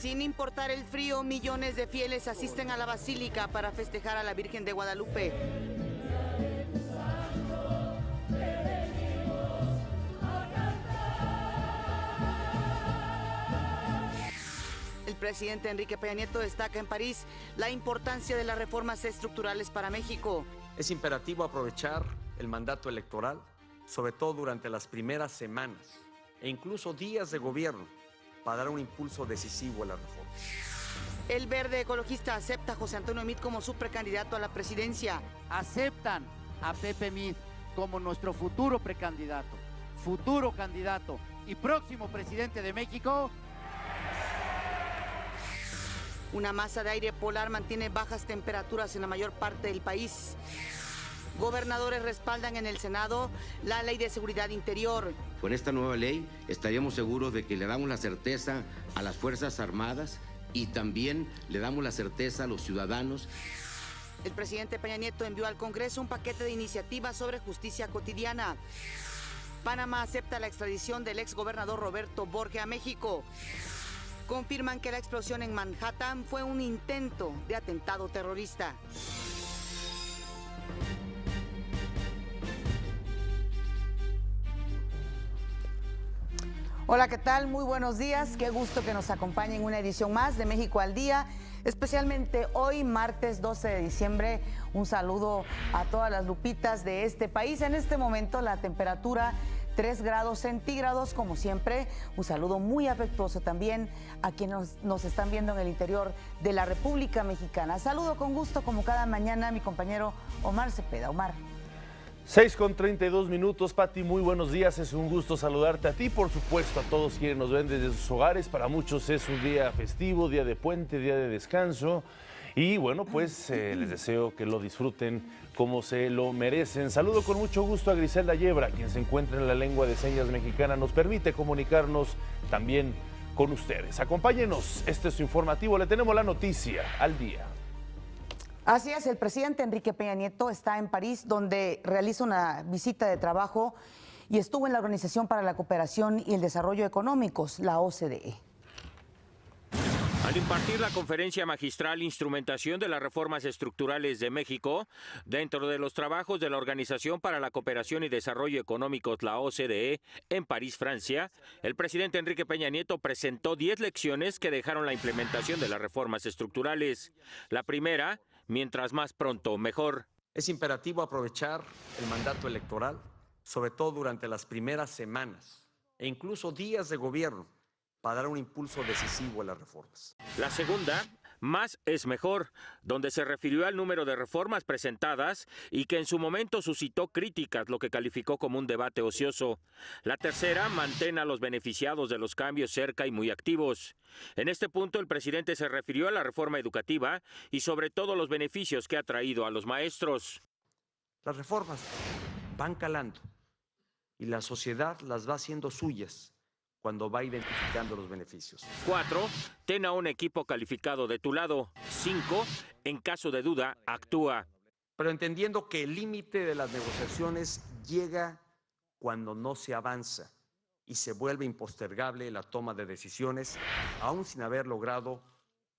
Sin importar el frío, millones de fieles asisten a la Basílica para festejar a la Virgen de Guadalupe. El presidente Enrique Peña Nieto destaca en París la importancia de las reformas estructurales para México. Es imperativo aprovechar el mandato electoral, sobre todo durante las primeras semanas e incluso días de gobierno, para dar un impulso decisivo a la reforma. El verde ecologista acepta a José Antonio Meade como su precandidato a la presidencia. Aceptan a Pepe Meade como nuestro futuro precandidato, futuro candidato y próximo presidente de México. Una masa de aire polar mantiene bajas temperaturas en la mayor parte del país. Gobernadores respaldan en el Senado la Ley de Seguridad Interior. Con esta nueva ley estaríamos seguros de que le damos la certeza a las Fuerzas Armadas y también le damos la certeza a los ciudadanos. El presidente Peña Nieto envió al Congreso un paquete de iniciativas sobre justicia cotidiana. Panamá acepta la extradición del exgobernador Roberto Borge a México. Confirman que la explosión en Manhattan fue un intento de atentado terrorista. Hola, ¿qué tal? Muy buenos días. Qué gusto que nos acompañen en una edición más de México al Día, especialmente hoy, martes 12 de diciembre. Un saludo a todas las lupitas de este país. En este momento la temperatura 3 grados centígrados, como siempre. Un saludo muy afectuoso también a quienes nos están viendo en el interior de la República Mexicana. Saludo con gusto, como cada mañana, a mi compañero Omar Cepeda. Omar. 6:32, Pati, muy buenos días, es un gusto saludarte a ti, por supuesto a todos quienes nos ven desde sus hogares. Para muchos es un día festivo, día de puente, día de descanso y bueno, pues les deseo que lo disfruten como se lo merecen. Saludo con mucho gusto a Griselda Yebra, quien se encuentra en la lengua de señas mexicana, nos permite comunicarnos también con ustedes. Acompáñenos, este es su informativo, le tenemos la noticia al día. Así es, el presidente Enrique Peña Nieto está en París, donde realiza una visita de trabajo y estuvo en la Organización para la Cooperación y el Desarrollo Económicos, la OCDE. Al impartir la conferencia magistral Instrumentación de las Reformas Estructurales de México, dentro de los trabajos de la Organización para la Cooperación y Desarrollo Económicos, la OCDE, en París, Francia, el presidente Enrique Peña Nieto presentó 10 lecciones que dejaron la implementación de las reformas estructurales. La primera, mientras más pronto, mejor. Es imperativo aprovechar el mandato electoral, sobre todo durante las primeras semanas e incluso días de gobierno, para dar un impulso decisivo a las reformas. La segunda, más es mejor, donde se refirió al número de reformas presentadas y que en su momento suscitó críticas, lo que calificó como un debate ocioso. La tercera, mantén a los beneficiados de los cambios cerca y muy activos. En este punto, el presidente se refirió a la reforma educativa y sobre todo los beneficios que ha traído a los maestros. Las reformas van calando y la sociedad las va haciendo suyas cuando va identificando los beneficios. 4. Ten a un equipo calificado de tu lado. 5. En caso de duda, actúa. Pero entendiendo que el límite de las negociaciones llega cuando no se avanza y se vuelve impostergable la toma de decisiones, aún sin haber logrado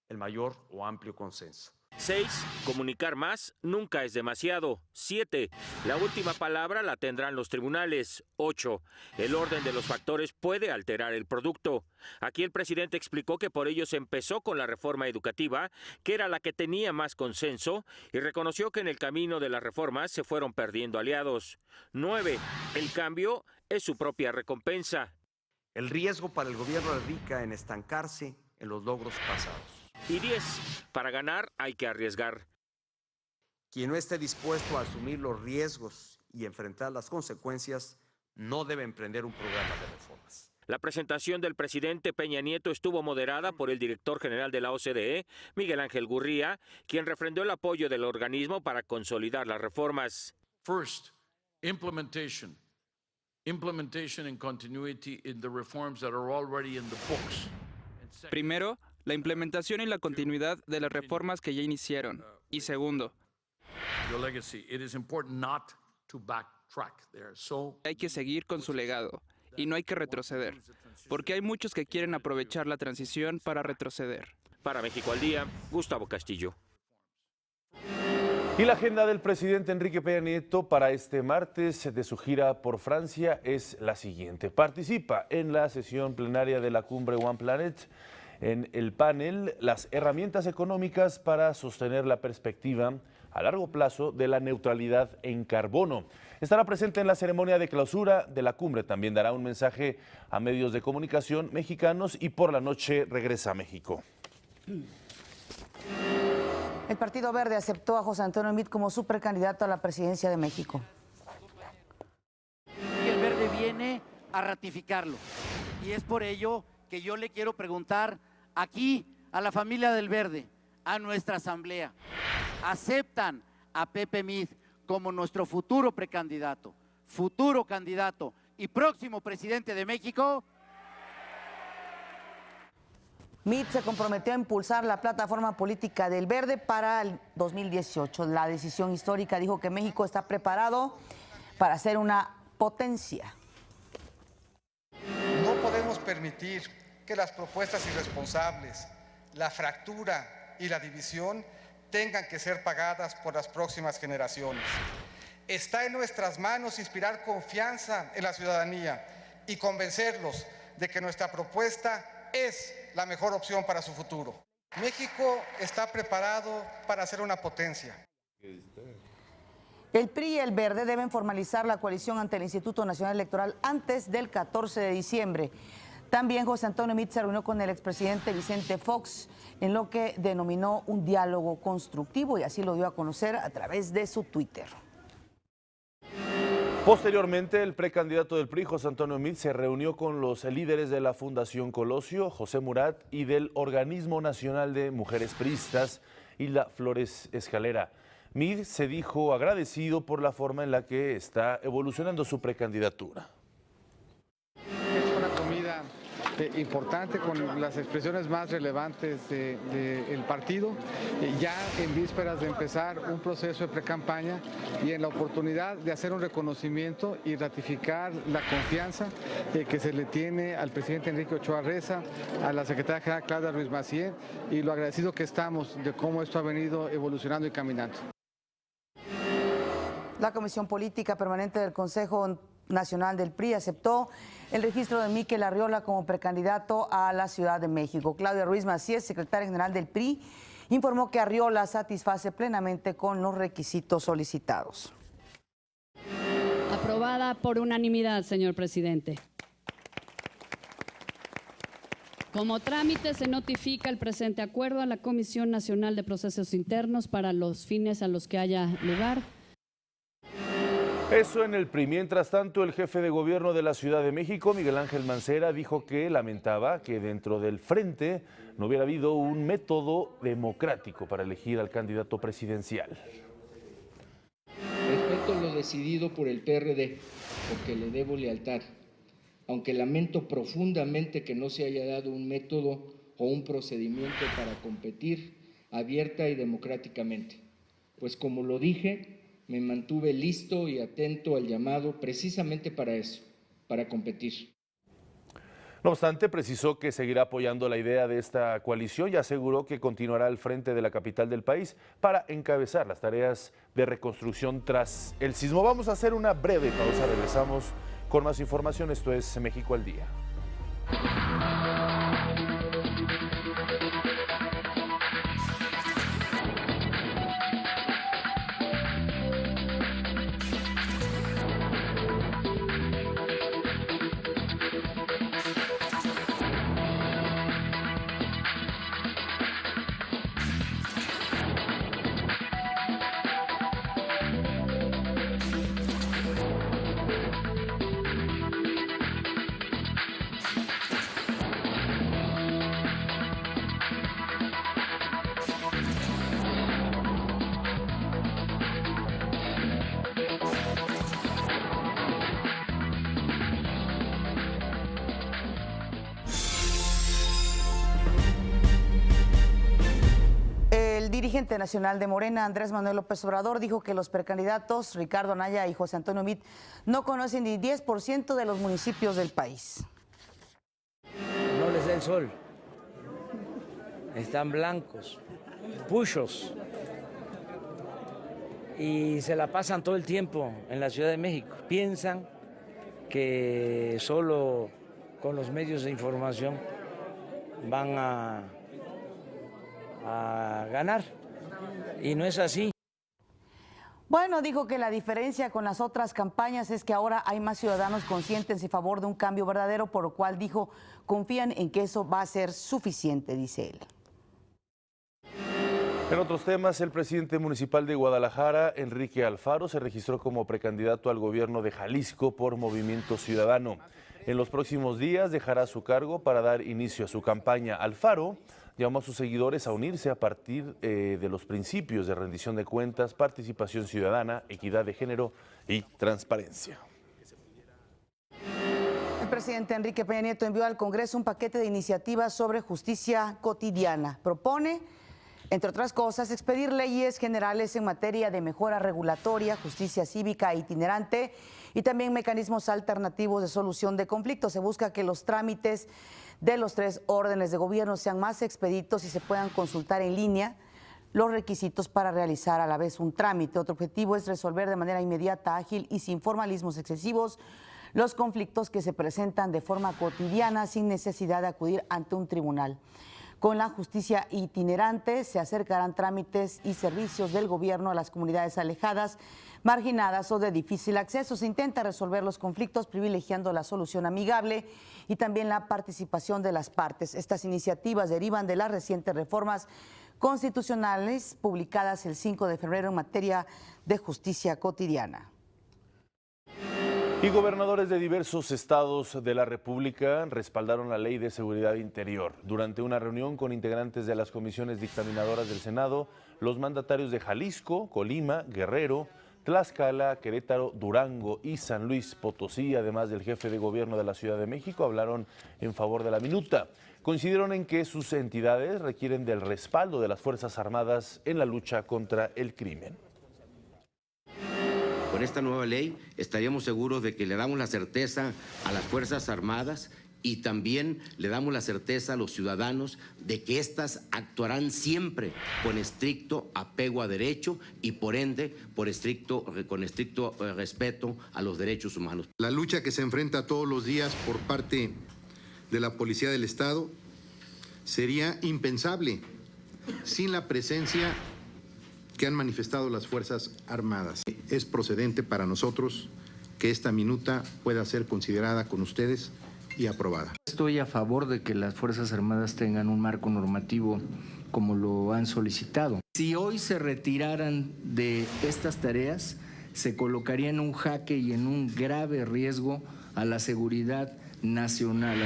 el mayor o amplio consenso. 6. Comunicar más nunca es demasiado. 7. La última palabra la tendrán los tribunales. 8. El orden de los factores puede alterar el producto. Aquí el presidente explicó que por ello se empezó con la reforma educativa, que era la que tenía más consenso, y reconoció que en el camino de las reformas se fueron perdiendo aliados. 9. El cambio es su propia recompensa. El riesgo para el gobierno radica en estancarse en los logros pasados. Y 10. Para ganar hay que arriesgar. Quien no esté dispuesto a asumir los riesgos y enfrentar las consecuencias no debe emprender un programa de reformas. La presentación del presidente Peña Nieto estuvo moderada por el director general de la OCDE, Miguel Ángel Gurría, quien refrendó el apoyo del organismo para consolidar las reformas. First, implementation and continuity in the reforms that are already in the books. Primero, la implementación y la continuidad de las reformas que ya iniciaron. Y segundo, Your legacy. It is important not to backtrack there. So Hay que seguir con su legado y no hay que retroceder, porque hay muchos que quieren aprovechar la transición para retroceder. Para México al Día, Gustavo Castillo. Y la agenda del presidente Enrique Peña Nieto para este martes de su gira por Francia es la siguiente. Participa en la sesión plenaria de la cumbre One Planet en el panel Las herramientas económicas para sostener la perspectiva a largo plazo de la neutralidad en carbono. Estará presente en la ceremonia de clausura de la cumbre. También dará un mensaje a medios de comunicación mexicanos y por la noche regresa a México. El Partido Verde aceptó a José Antonio Meade como su precandidato a la presidencia de México. Y el Verde viene a ratificarlo. Y es por ello que yo le quiero preguntar aquí a la familia del Verde, a nuestra asamblea, ¿aceptan a Pepe Meade como nuestro futuro precandidato, futuro candidato y próximo presidente de México? Meade se comprometió a impulsar la plataforma política del Verde para el 2018. La decisión histórica dijo que México está preparado para ser una potencia. No podemos permitir que las propuestas irresponsables, la fractura y la división tengan que ser pagadas por las próximas generaciones. Está en nuestras manos inspirar confianza en la ciudadanía y convencerlos de que nuestra propuesta es la mejor opción para su futuro. México está preparado para ser una potencia. El PRI y el Verde deben formalizar la coalición ante el Instituto Nacional Electoral antes del 14 de diciembre. También José Antonio Meade se reunió con el expresidente Vicente Fox en lo que denominó un diálogo constructivo y así lo dio a conocer a través de su Twitter. Posteriormente, el precandidato del PRI, José Antonio Meade, se reunió con los líderes de la Fundación Colosio, José Murat, y del Organismo Nacional de Mujeres Priistas, Hilda Flores Escalera. Meade se dijo agradecido por la forma en la que está evolucionando su precandidatura. Es una comida importante con las expresiones más relevantes del partido, ya en vísperas de empezar un proceso de precampaña y en la oportunidad de hacer un reconocimiento y ratificar la confianza que se le tiene al presidente Enrique Ochoa Reza, a la secretaria general Claudia Ruiz Massieu y lo agradecido que estamos de cómo esto ha venido evolucionando y caminando. La Comisión Política Permanente del Consejo Nacional del PRI aceptó el registro de Miquel Arriola como precandidato a la Ciudad de México. Claudia Ruiz Massieu, secretaria general del PRI, informó que Arriola satisface plenamente con los requisitos solicitados. Aprobada por unanimidad, señor presidente. Como trámite se notifica el presente acuerdo a la Comisión Nacional de Procesos Internos para los fines a los que haya lugar. Eso en el PRI. Mientras tanto, el jefe de gobierno de la Ciudad de México, Miguel Ángel Mancera, dijo que lamentaba que dentro del frente no hubiera habido un método democrático para elegir al candidato presidencial. Respeto lo decidido por el PRD, porque le debo lealtad, aunque lamento profundamente que no se haya dado un método o un procedimiento para competir abierta y democráticamente, pues como lo dije, me mantuve listo y atento al llamado precisamente para eso, para competir. No obstante, precisó que seguirá apoyando la idea de esta coalición y aseguró que continuará al frente de la capital del país para encabezar las tareas de reconstrucción tras el sismo. Vamos a hacer una breve pausa, regresamos con más información. Esto es México al Día. dirigente nacional de Morena, Andrés Manuel López Obrador, dijo que los precandidatos Ricardo Anaya y José Antonio Meade no conocen ni 10% de los municipios del país. No les da el sol, están blancos, puchos, y se la pasan todo el tiempo en la Ciudad de México. Piensan que solo con los medios de información van a ganar, y no es así. Bueno, dijo que la diferencia con las otras campañas es que ahora hay más ciudadanos conscientes en favor de un cambio verdadero, por lo cual dijo, confían en que eso va a ser suficiente, dice él. En otros temas, el presidente municipal de Guadalajara, Enrique Alfaro, se registró como precandidato al gobierno de Jalisco por Movimiento Ciudadano. En los próximos días dejará su cargo para dar inicio a su campaña. Alfaro llamó a sus seguidores a unirse a partir de los principios de rendición de cuentas, participación ciudadana, equidad de género y transparencia. El presidente Enrique Peña Nieto envió al Congreso un paquete de iniciativas sobre justicia cotidiana. Propone, entre otras cosas, expedir leyes generales en materia de mejora regulatoria, justicia cívica itinerante y también mecanismos alternativos de solución de conflictos. Se busca que los trámites de los 3 órdenes de gobierno sean más expeditos y se puedan consultar en línea los requisitos para realizar a la vez un trámite. Otro objetivo es resolver de manera inmediata, ágil y sin formalismos excesivos los conflictos que se presentan de forma cotidiana sin necesidad de acudir ante un tribunal. Con la justicia itinerante se acercarán trámites y servicios del gobierno a las comunidades alejadas, marginadas o de difícil acceso. Se intenta resolver los conflictos privilegiando la solución amigable y también la participación de las partes. Estas iniciativas derivan de las recientes reformas constitucionales publicadas el 5 de febrero en materia de justicia cotidiana. Y gobernadores de diversos estados de la República respaldaron la Ley de Seguridad Interior. Durante una reunión con integrantes de las comisiones dictaminadoras del Senado, los mandatarios de Jalisco, Colima, Guerrero, Tlaxcala, Querétaro, Durango y San Luis Potosí, además del jefe de gobierno de la Ciudad de México, hablaron en favor de la minuta. Coincidieron en que sus entidades requieren del respaldo de las Fuerzas Armadas en la lucha contra el crimen. Con esta nueva ley estaríamos seguros de que le damos la certeza a las Fuerzas Armadas y también le damos la certeza a los ciudadanos de que éstas actuarán siempre con estricto apego a derecho y por ende con estricto respeto a los derechos humanos. La lucha que se enfrenta todos los días por parte de la Policía del Estado sería impensable sin la presencia que han manifestado las Fuerzas Armadas. Es procedente para nosotros que esta minuta pueda ser considerada con ustedes y aprobada. Estoy a favor de que las Fuerzas Armadas tengan un marco normativo como lo han solicitado. Si hoy se retiraran de estas tareas, se colocaría en un jaque y en un grave riesgo a la seguridad nacional.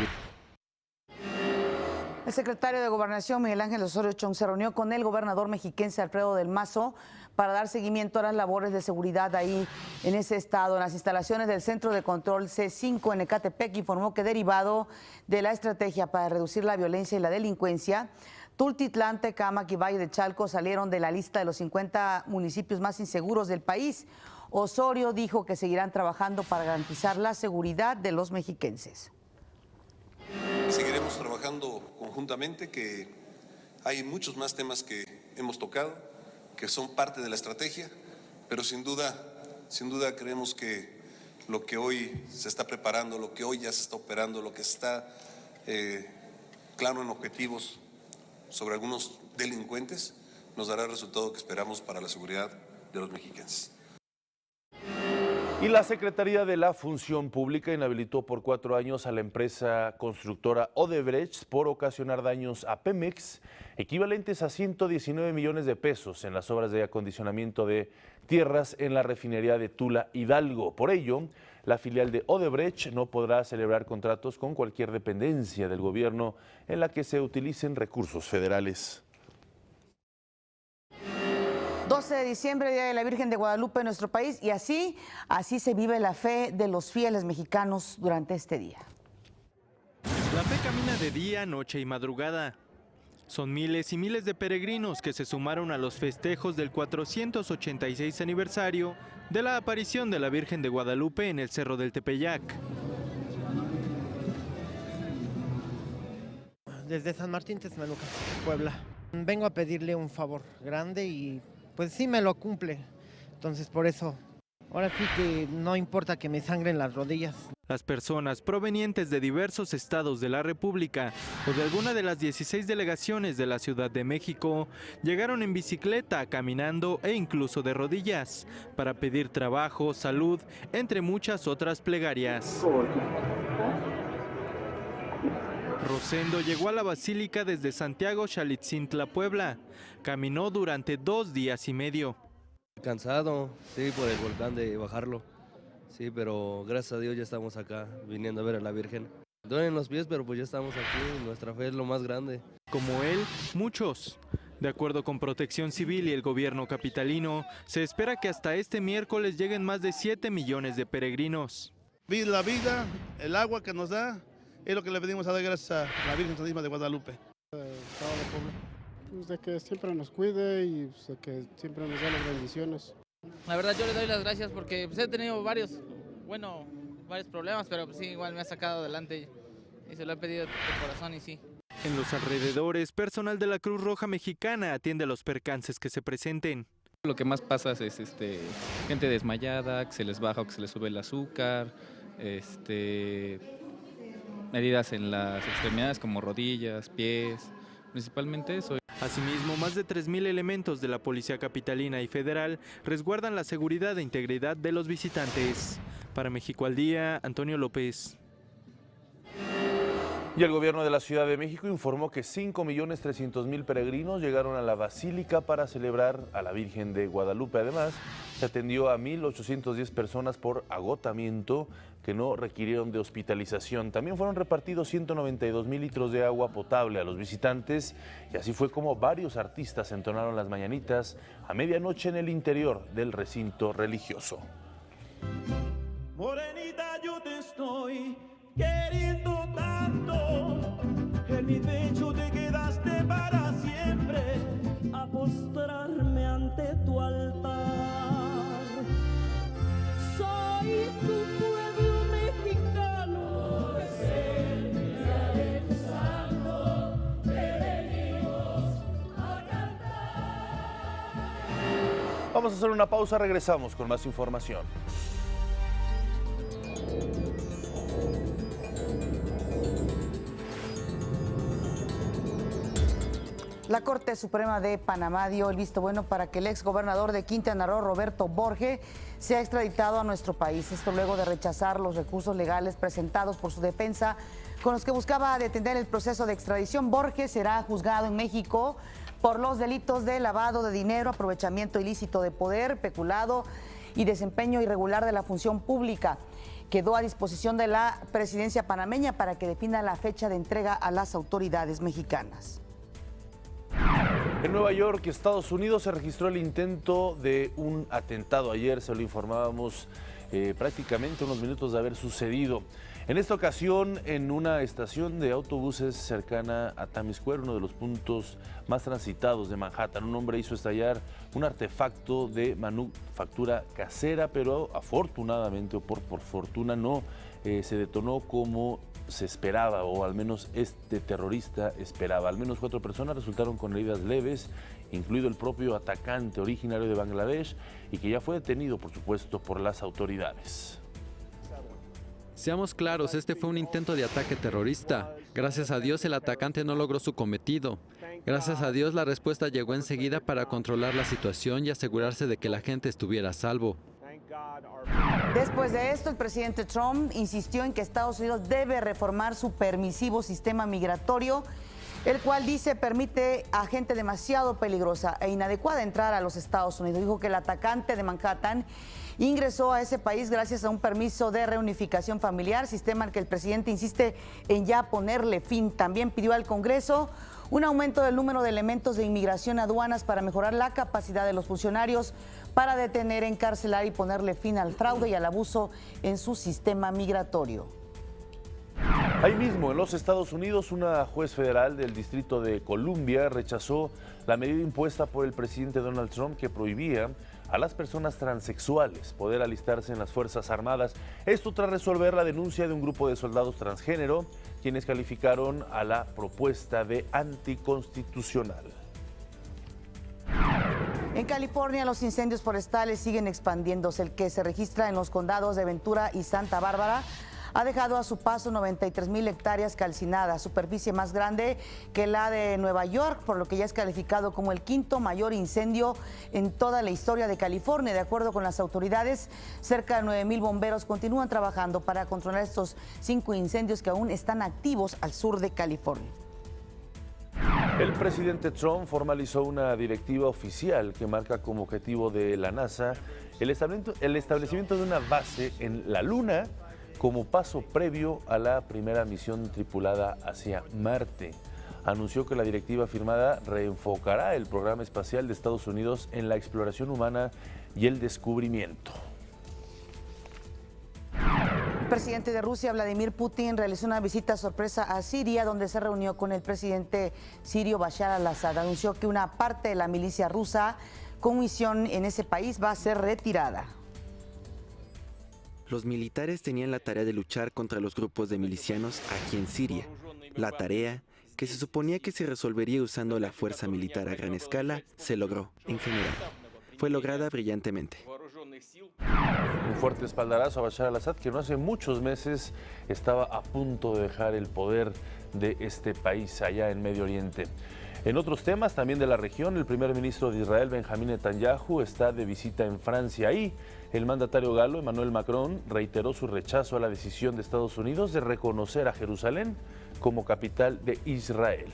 El secretario de Gobernación, Miguel Ángel Osorio Chong, se reunió con el gobernador mexiquense Alfredo del Mazo para dar seguimiento a las labores de seguridad ahí en ese estado. En las instalaciones del Centro de Control C5 en Ecatepec, informó que derivado de la estrategia para reducir la violencia y la delincuencia, Tultitlán, Tecámac y Valle de Chalco salieron de la lista de los 50 municipios más inseguros del país. Osorio dijo que seguirán trabajando para garantizar la seguridad de los mexiquenses. Seguiremos trabajando conjuntamente, que hay muchos más temas que hemos tocado, que son parte de la estrategia, pero sin duda creemos que lo que hoy se está preparando, lo que hoy ya se está operando, lo que está claro en objetivos sobre algunos delincuentes, nos dará el resultado que esperamos para la seguridad de los mexicanos. Y la Secretaría de la Función Pública inhabilitó por 4 años a la empresa constructora Odebrecht por ocasionar daños a Pemex equivalentes a 119 millones de pesos en las obras de acondicionamiento de tierras en la refinería de Tula, Hidalgo. Por ello, la filial de Odebrecht no podrá celebrar contratos con cualquier dependencia del gobierno en la que se utilicen recursos federales. 12 de diciembre, Día de la Virgen de Guadalupe en nuestro país, y así se vive la fe de los fieles mexicanos durante este día. La fe camina de día, noche y madrugada. Son miles y miles de peregrinos que se sumaron a los festejos del 486 aniversario de la aparición de la Virgen de Guadalupe en el Cerro del Tepeyac. Desde San Martín Texmelucan, Puebla. Vengo a pedirle un favor grande y pues sí me lo cumple. Entonces por eso, ahora sí que no importa que me sangren las rodillas. Las personas provenientes de diversos estados de la República o de alguna de las 16 delegaciones de la Ciudad de México llegaron en bicicleta, caminando e incluso de rodillas para pedir trabajo, salud, entre muchas otras plegarias. Rosendo llegó a la Basílica desde Santiago Xalitzintla, Puebla. Caminó durante 2 días y medio. Cansado, sí, por el volcán de bajarlo. Sí, pero gracias a Dios ya estamos acá, viniendo a ver a la Virgen. Duelen los pies, pero pues ya estamos aquí, nuestra fe es lo más grande. Como él, muchos. De acuerdo con Protección Civil y el gobierno capitalino, se espera que hasta este miércoles lleguen más de 7 millones de peregrinos. La vida, el agua que nos da, es lo que le pedimos a dar gracias a la Virgen Santísima de Guadalupe. Pues de que siempre nos cuide y pues, de que siempre nos dé las bendiciones. La verdad yo le doy las gracias porque pues, he tenido varios problemas, pero pues, sí, igual me ha sacado adelante y se lo he pedido de corazón y sí. En los alrededores, personal de la Cruz Roja Mexicana atiende los percances que se presenten. Lo que más pasa es gente desmayada, que se les baja o que se les sube el azúcar, heridas en las extremidades como rodillas, pies, principalmente eso. Asimismo, más de 3,000 elementos de la Policía Capitalina y Federal resguardan la seguridad e integridad de los visitantes. Para México al Día, Antonio López. Y el gobierno de la Ciudad de México informó que 5.300.000 peregrinos llegaron a la Basílica para celebrar a la Virgen de Guadalupe. Además, se atendió a 1.810 personas por agotamiento que no requirieron de hospitalización. También fueron repartidos 192.000 litros de agua potable a los visitantes y así fue como varios artistas entonaron las mañanitas a medianoche en el interior del recinto religioso. Morenita, yo te estoy queriendo tanto, en mi pecho te quedaste para siempre, a postrarme ante tu altar. Soy tu pueblo mexicano, es el día de tu santo, te venimos a cantar. Vamos a hacer una pausa, regresamos con más información. La Corte Suprema de Panamá dio el visto bueno para que el exgobernador de Quintana Roo, Roberto Borge, sea extraditado a nuestro país. Esto luego de rechazar los recursos legales presentados por su defensa con los que buscaba detener el proceso de extradición. Borge será juzgado en México por los delitos de lavado de dinero, aprovechamiento ilícito de poder, peculado y desempeño irregular de la función pública. Quedó a disposición de la presidencia panameña para que defina la fecha de entrega a las autoridades mexicanas. En Nueva York, Estados Unidos, se registró el intento de un atentado. Ayer se lo informábamos prácticamente unos minutos de haber sucedido. En esta ocasión, en una estación de autobuses cercana a Times Square, uno de los puntos más transitados de Manhattan, un hombre hizo estallar un artefacto de manufactura casera, pero afortunadamente, o por fortuna, no se detonó como se esperaba, o al menos este terrorista esperaba. Al menos 4 personas resultaron con heridas leves, incluido el propio atacante originario de Bangladesh y que ya fue detenido, por supuesto, por las autoridades. Seamos claros, este fue un intento de ataque terrorista. Gracias a Dios el atacante no logró su cometido. Gracias a Dios la respuesta llegó enseguida para controlar la situación y asegurarse de que la gente estuviera a salvo. Después de esto, el presidente Trump insistió en que Estados Unidos debe reformar su permisivo sistema migratorio, el cual dice permite a gente demasiado peligrosa e inadecuada entrar a los Estados Unidos. Dijo que el atacante de Manhattan ingresó a ese país gracias a un permiso de reunificación familiar, sistema al que el presidente insiste en ya ponerle fin. También pidió al Congreso un aumento del número de elementos de inmigración aduanas para mejorar la capacidad de los funcionarios para detener, encarcelar y ponerle fin al fraude y al abuso en su sistema migratorio. Ahí mismo, en los Estados Unidos, una juez federal del Distrito de Columbia rechazó la medida impuesta por el presidente Donald Trump que prohibía a las personas transexuales poder alistarse en las Fuerzas Armadas. Esto tras resolver la denuncia de un grupo de soldados transgénero, quienes calificaron a la propuesta de anticonstitucional. En California, los incendios forestales siguen expandiéndose. El que se registra en los condados de Ventura y Santa Bárbara ha dejado a su paso 93,000 hectáreas calcinadas, superficie más grande que la de Nueva York, por lo que ya es calificado como el quinto mayor incendio en toda la historia de California. De acuerdo con las autoridades, cerca de 9,000 bomberos continúan trabajando para controlar estos 5 incendios que aún están activos al sur de California. El presidente Trump formalizó una directiva oficial que marca como objetivo de la NASA el establecimiento de una base en la Luna como paso previo a la primera misión tripulada hacia Marte. Anunció que la directiva firmada reenfocará el programa espacial de Estados Unidos en la exploración humana y el descubrimiento. El presidente de Rusia, Vladimir Putin, realizó una visita sorpresa a Siria, donde se reunió con el presidente sirio Bashar al-Assad. Anunció que una parte de la milicia rusa con misión en ese país va a ser retirada. Los militares tenían la tarea de luchar contra los grupos de milicianos aquí en Siria. La tarea, que se suponía que se resolvería usando la fuerza militar a gran escala, se logró, en general. Fue lograda brillantemente. Un fuerte espaldarazo a Bashar al-Assad, que no hace muchos meses estaba a punto de dejar el poder de este país allá en Medio Oriente. En otros temas también de la región, el primer ministro de Israel, Benjamín Netanyahu, está de visita en Francia. Ahí, el mandatario galo, Emmanuel Macron, reiteró su rechazo a la decisión de Estados Unidos de reconocer a Jerusalén como capital de Israel.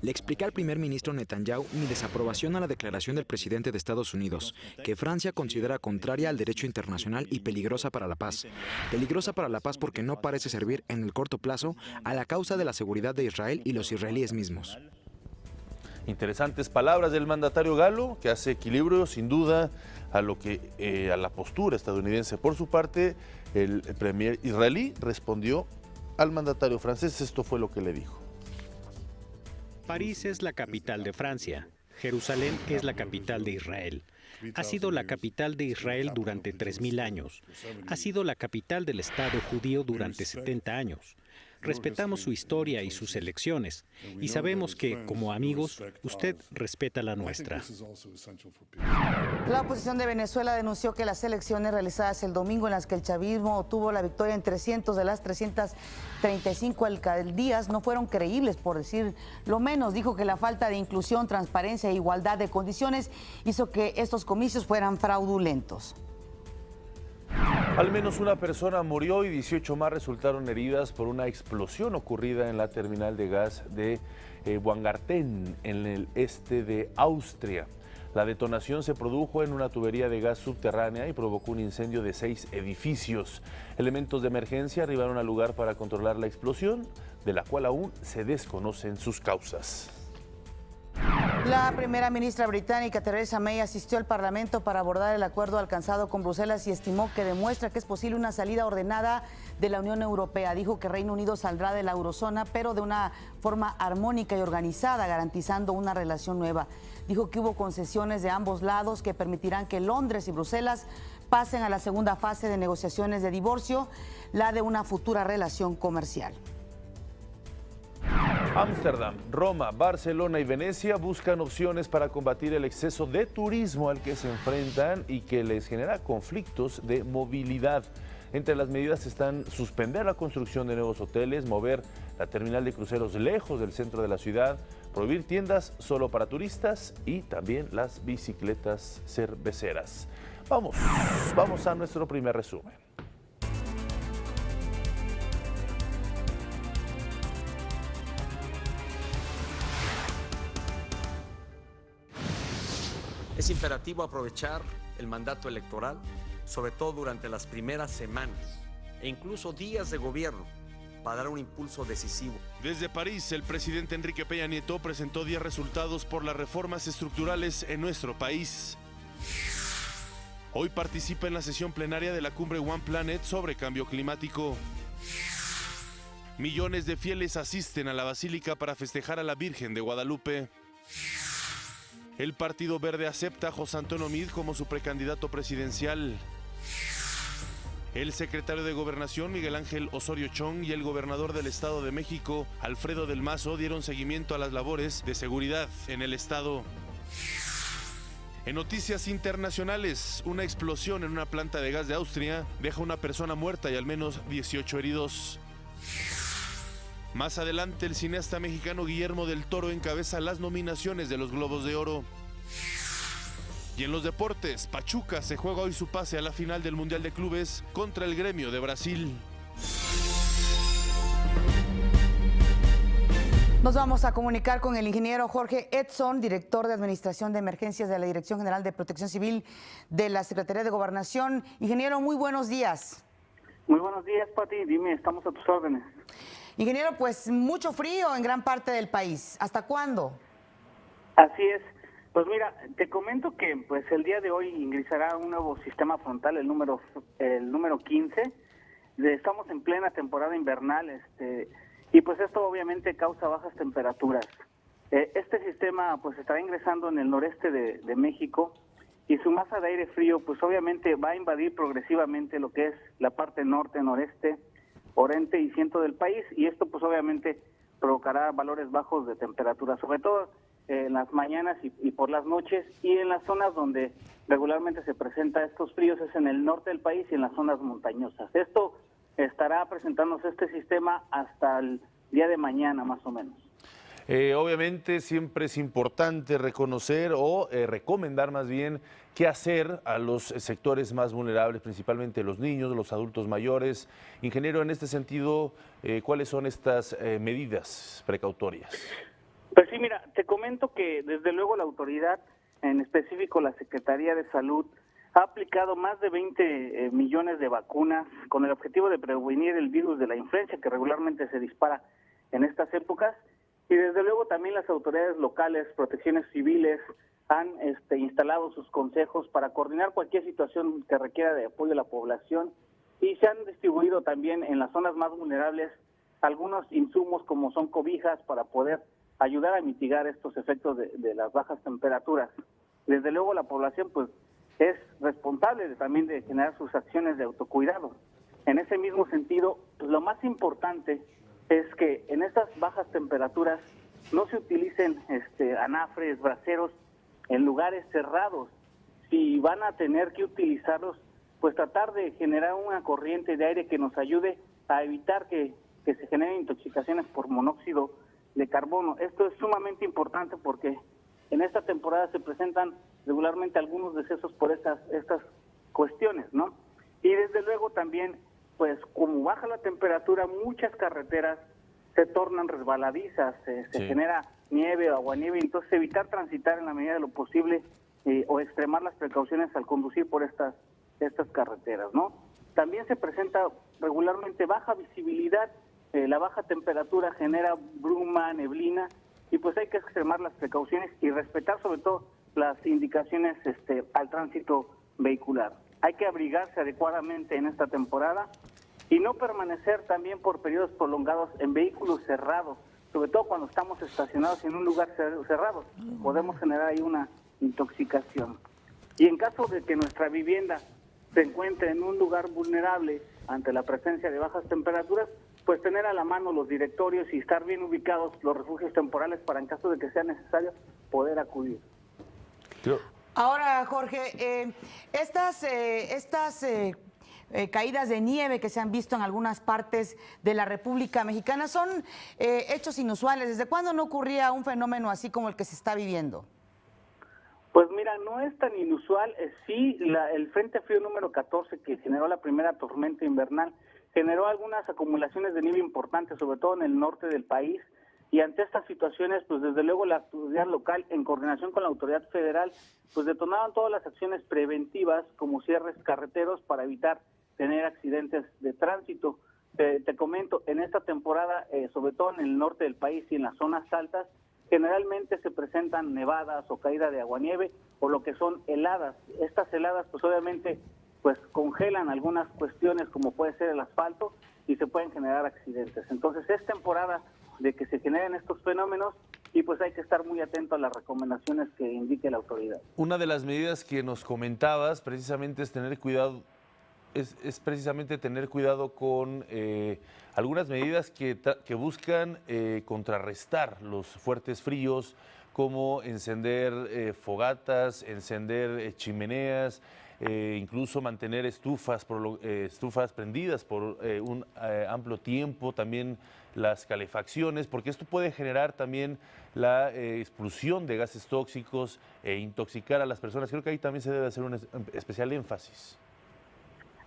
Le expliqué al primer ministro Netanyahu mi desaprobación a la declaración del presidente de Estados Unidos, que Francia considera contraria al derecho internacional y peligrosa para la paz. Peligrosa para la paz porque no parece servir en el corto plazo a la causa de la seguridad de Israel y los israelíes mismos. Interesantes palabras del mandatario galo, que hace equilibrio sin duda a la postura estadounidense. Por su parte, el premier israelí respondió al mandatario francés. Esto fue lo que le dijo. París es la capital de Francia. Jerusalén es la capital de Israel. Ha sido la capital de Israel durante 3.000 años. Ha sido la capital del Estado judío durante 70 años. Respetamos su historia y sus elecciones, y sabemos que, como amigos, usted respeta la nuestra. La oposición de Venezuela denunció que las elecciones realizadas el domingo, en las que el chavismo obtuvo la victoria en 300 de las 335 alcaldías, no fueron creíbles, por decir lo menos. Dijo que la falta de inclusión, transparencia e igualdad de condiciones hizo que estos comicios fueran fraudulentos. Al menos una persona murió y 18 más resultaron heridas por una explosión ocurrida en la terminal de gas de Weingarten, en el este de Austria. La detonación se produjo en una tubería de gas subterránea y provocó un incendio de 6 edificios. Elementos de emergencia arribaron al lugar para controlar la explosión, de la cual aún se desconocen sus causas. La primera ministra británica Theresa May asistió al Parlamento para abordar el acuerdo alcanzado con Bruselas y estimó que demuestra que es posible una salida ordenada de la Unión Europea. Dijo que Reino Unido saldrá de la eurozona, pero de una forma armónica y organizada, garantizando una relación nueva. Dijo que hubo concesiones de ambos lados que permitirán que Londres y Bruselas pasen a la segunda fase de negociaciones de divorcio, la de una futura relación comercial. Ámsterdam, Roma, Barcelona y Venecia buscan opciones para combatir el exceso de turismo al que se enfrentan y que les genera conflictos de movilidad. Entre las medidas están suspender la construcción de nuevos hoteles, mover la terminal de cruceros lejos del centro de la ciudad, prohibir tiendas solo para turistas y también las bicicletas cerveceras. Vamos a nuestro primer resumen. Es imperativo aprovechar el mandato electoral, sobre todo durante las primeras semanas e incluso días de gobierno, para dar un impulso decisivo. Desde París, el presidente Enrique Peña Nieto presentó 10 resultados por las reformas estructurales en nuestro país. Hoy participa en la sesión plenaria de la cumbre One Planet sobre cambio climático. Millones de fieles asisten a la Basílica para festejar a la Virgen de Guadalupe. El Partido Verde acepta a José Antonio Meade como su precandidato presidencial. El secretario de Gobernación, Miguel Ángel Osorio Chong, y el gobernador del Estado de México, Alfredo del Mazo, dieron seguimiento a las labores de seguridad en el estado. En noticias internacionales, una explosión en una planta de gas de Austria deja una persona muerta y al menos 18 heridos. Más adelante, el cineasta mexicano Guillermo del Toro encabeza las nominaciones de los Globos de Oro. Y en los deportes, Pachuca se juega hoy su pase a la final del Mundial de Clubes contra el Gremio de Brasil. Nos vamos a comunicar con el ingeniero Jorge Edson, director de Administración de Emergencias de la Dirección General de Protección Civil de la Secretaría de Gobernación. Ingeniero, muy buenos días. Muy buenos días, Pati. Dime, estamos a tus órdenes. Ingeniero, pues mucho frío en gran parte del país. ¿Hasta cuándo? Así es. Pues mira, te comento que pues el día de hoy ingresará un nuevo sistema frontal, el número 15. Estamos en plena temporada invernal, y pues esto obviamente causa bajas temperaturas. Este sistema pues estará ingresando en el noreste de México, y su masa de aire frío pues obviamente va a invadir progresivamente lo que es la parte norte, noreste, oriente y centro del país, y esto pues obviamente provocará valores bajos de temperatura, sobre todo en las mañanas y por las noches, y en las zonas donde regularmente se presenta estos fríos es en el norte del país y en las zonas montañosas. Esto estará presentándose este sistema hasta el día de mañana más o menos. Obviamente siempre es importante reconocer o recomendar más bien qué hacer a los sectores más vulnerables, principalmente los niños, los adultos mayores. Ingeniero, en este sentido, ¿cuáles son estas medidas precautorias? Pues sí, mira, te comento que desde luego la autoridad, en específico la Secretaría de Salud, ha aplicado más de 20 millones de vacunas con el objetivo de prevenir el virus de la influenza que regularmente se dispara en estas épocas. Y desde luego también las autoridades locales, protecciones civiles, han instalado sus consejos para coordinar cualquier situación que requiera de apoyo a la población, y se han distribuido también en las zonas más vulnerables algunos insumos como son cobijas para poder ayudar a mitigar estos efectos de las bajas temperaturas. Desde luego la población pues es responsable también de generar sus acciones de autocuidado. En ese mismo sentido, pues, lo más importante es que en estas bajas temperaturas no se utilicen anafres, braseros en lugares cerrados. Si van a tener que utilizarlos, pues tratar de generar una corriente de aire que nos ayude a evitar que se generen intoxicaciones por monóxido de carbono. Esto es sumamente importante porque en esta temporada se presentan regularmente algunos decesos por estas cuestiones, ¿no? Y desde luego también, pues como baja la temperatura, muchas carreteras se tornan resbaladizas, se genera nieve o aguanieve, entonces evitar transitar en la medida de lo posible o extremar las precauciones al conducir por estas carreteras, ¿no? También se presenta regularmente baja visibilidad. La baja temperatura genera bruma, neblina, y pues hay que extremar las precauciones y respetar sobre todo las indicaciones al tránsito vehicular. Hay que abrigarse adecuadamente en esta temporada y no permanecer también por periodos prolongados en vehículos cerrados, sobre todo cuando estamos estacionados en un lugar cerrado. Podemos generar ahí una intoxicación. Y en caso de que nuestra vivienda se encuentre en un lugar vulnerable ante la presencia de bajas temperaturas, pues tener a la mano los directorios y estar bien ubicados los refugios temporales para en caso de que sea necesario poder acudir. Ahora, Jorge, estas caídas de nieve que se han visto en algunas partes de la República Mexicana son hechos inusuales. ¿Desde cuándo no ocurría un fenómeno así como el que se está viviendo? Pues mira, no es tan inusual. Sí, el Frente Frío número 14, que generó la primera tormenta invernal, generó algunas acumulaciones de nieve importantes, sobre todo en el norte del país, y ante estas situaciones, pues desde luego la autoridad local, en coordinación con la autoridad federal, pues detonaban todas las acciones preventivas, como cierres carreteros, para evitar tener accidentes de tránsito. Te comento, en esta temporada, sobre todo en el norte del país y en las zonas altas, generalmente se presentan nevadas o caída de aguanieve, o lo que son heladas. Estas heladas, pues obviamente, pues congelan algunas cuestiones como puede ser el asfalto y se pueden generar accidentes. Entonces es temporada de que se generen estos fenómenos y pues hay que estar muy atento a las recomendaciones que indique la autoridad. Una de las medidas que nos comentabas precisamente es tener cuidado, es precisamente tener cuidado con algunas medidas que buscan contrarrestar los fuertes fríos, como encender fogatas, encender chimeneas, incluso mantener estufas prendidas por un amplio tiempo, también las calefacciones, porque esto puede generar también la expulsión de gases tóxicos e intoxicar a las personas. Creo que ahí también se debe hacer un especial énfasis.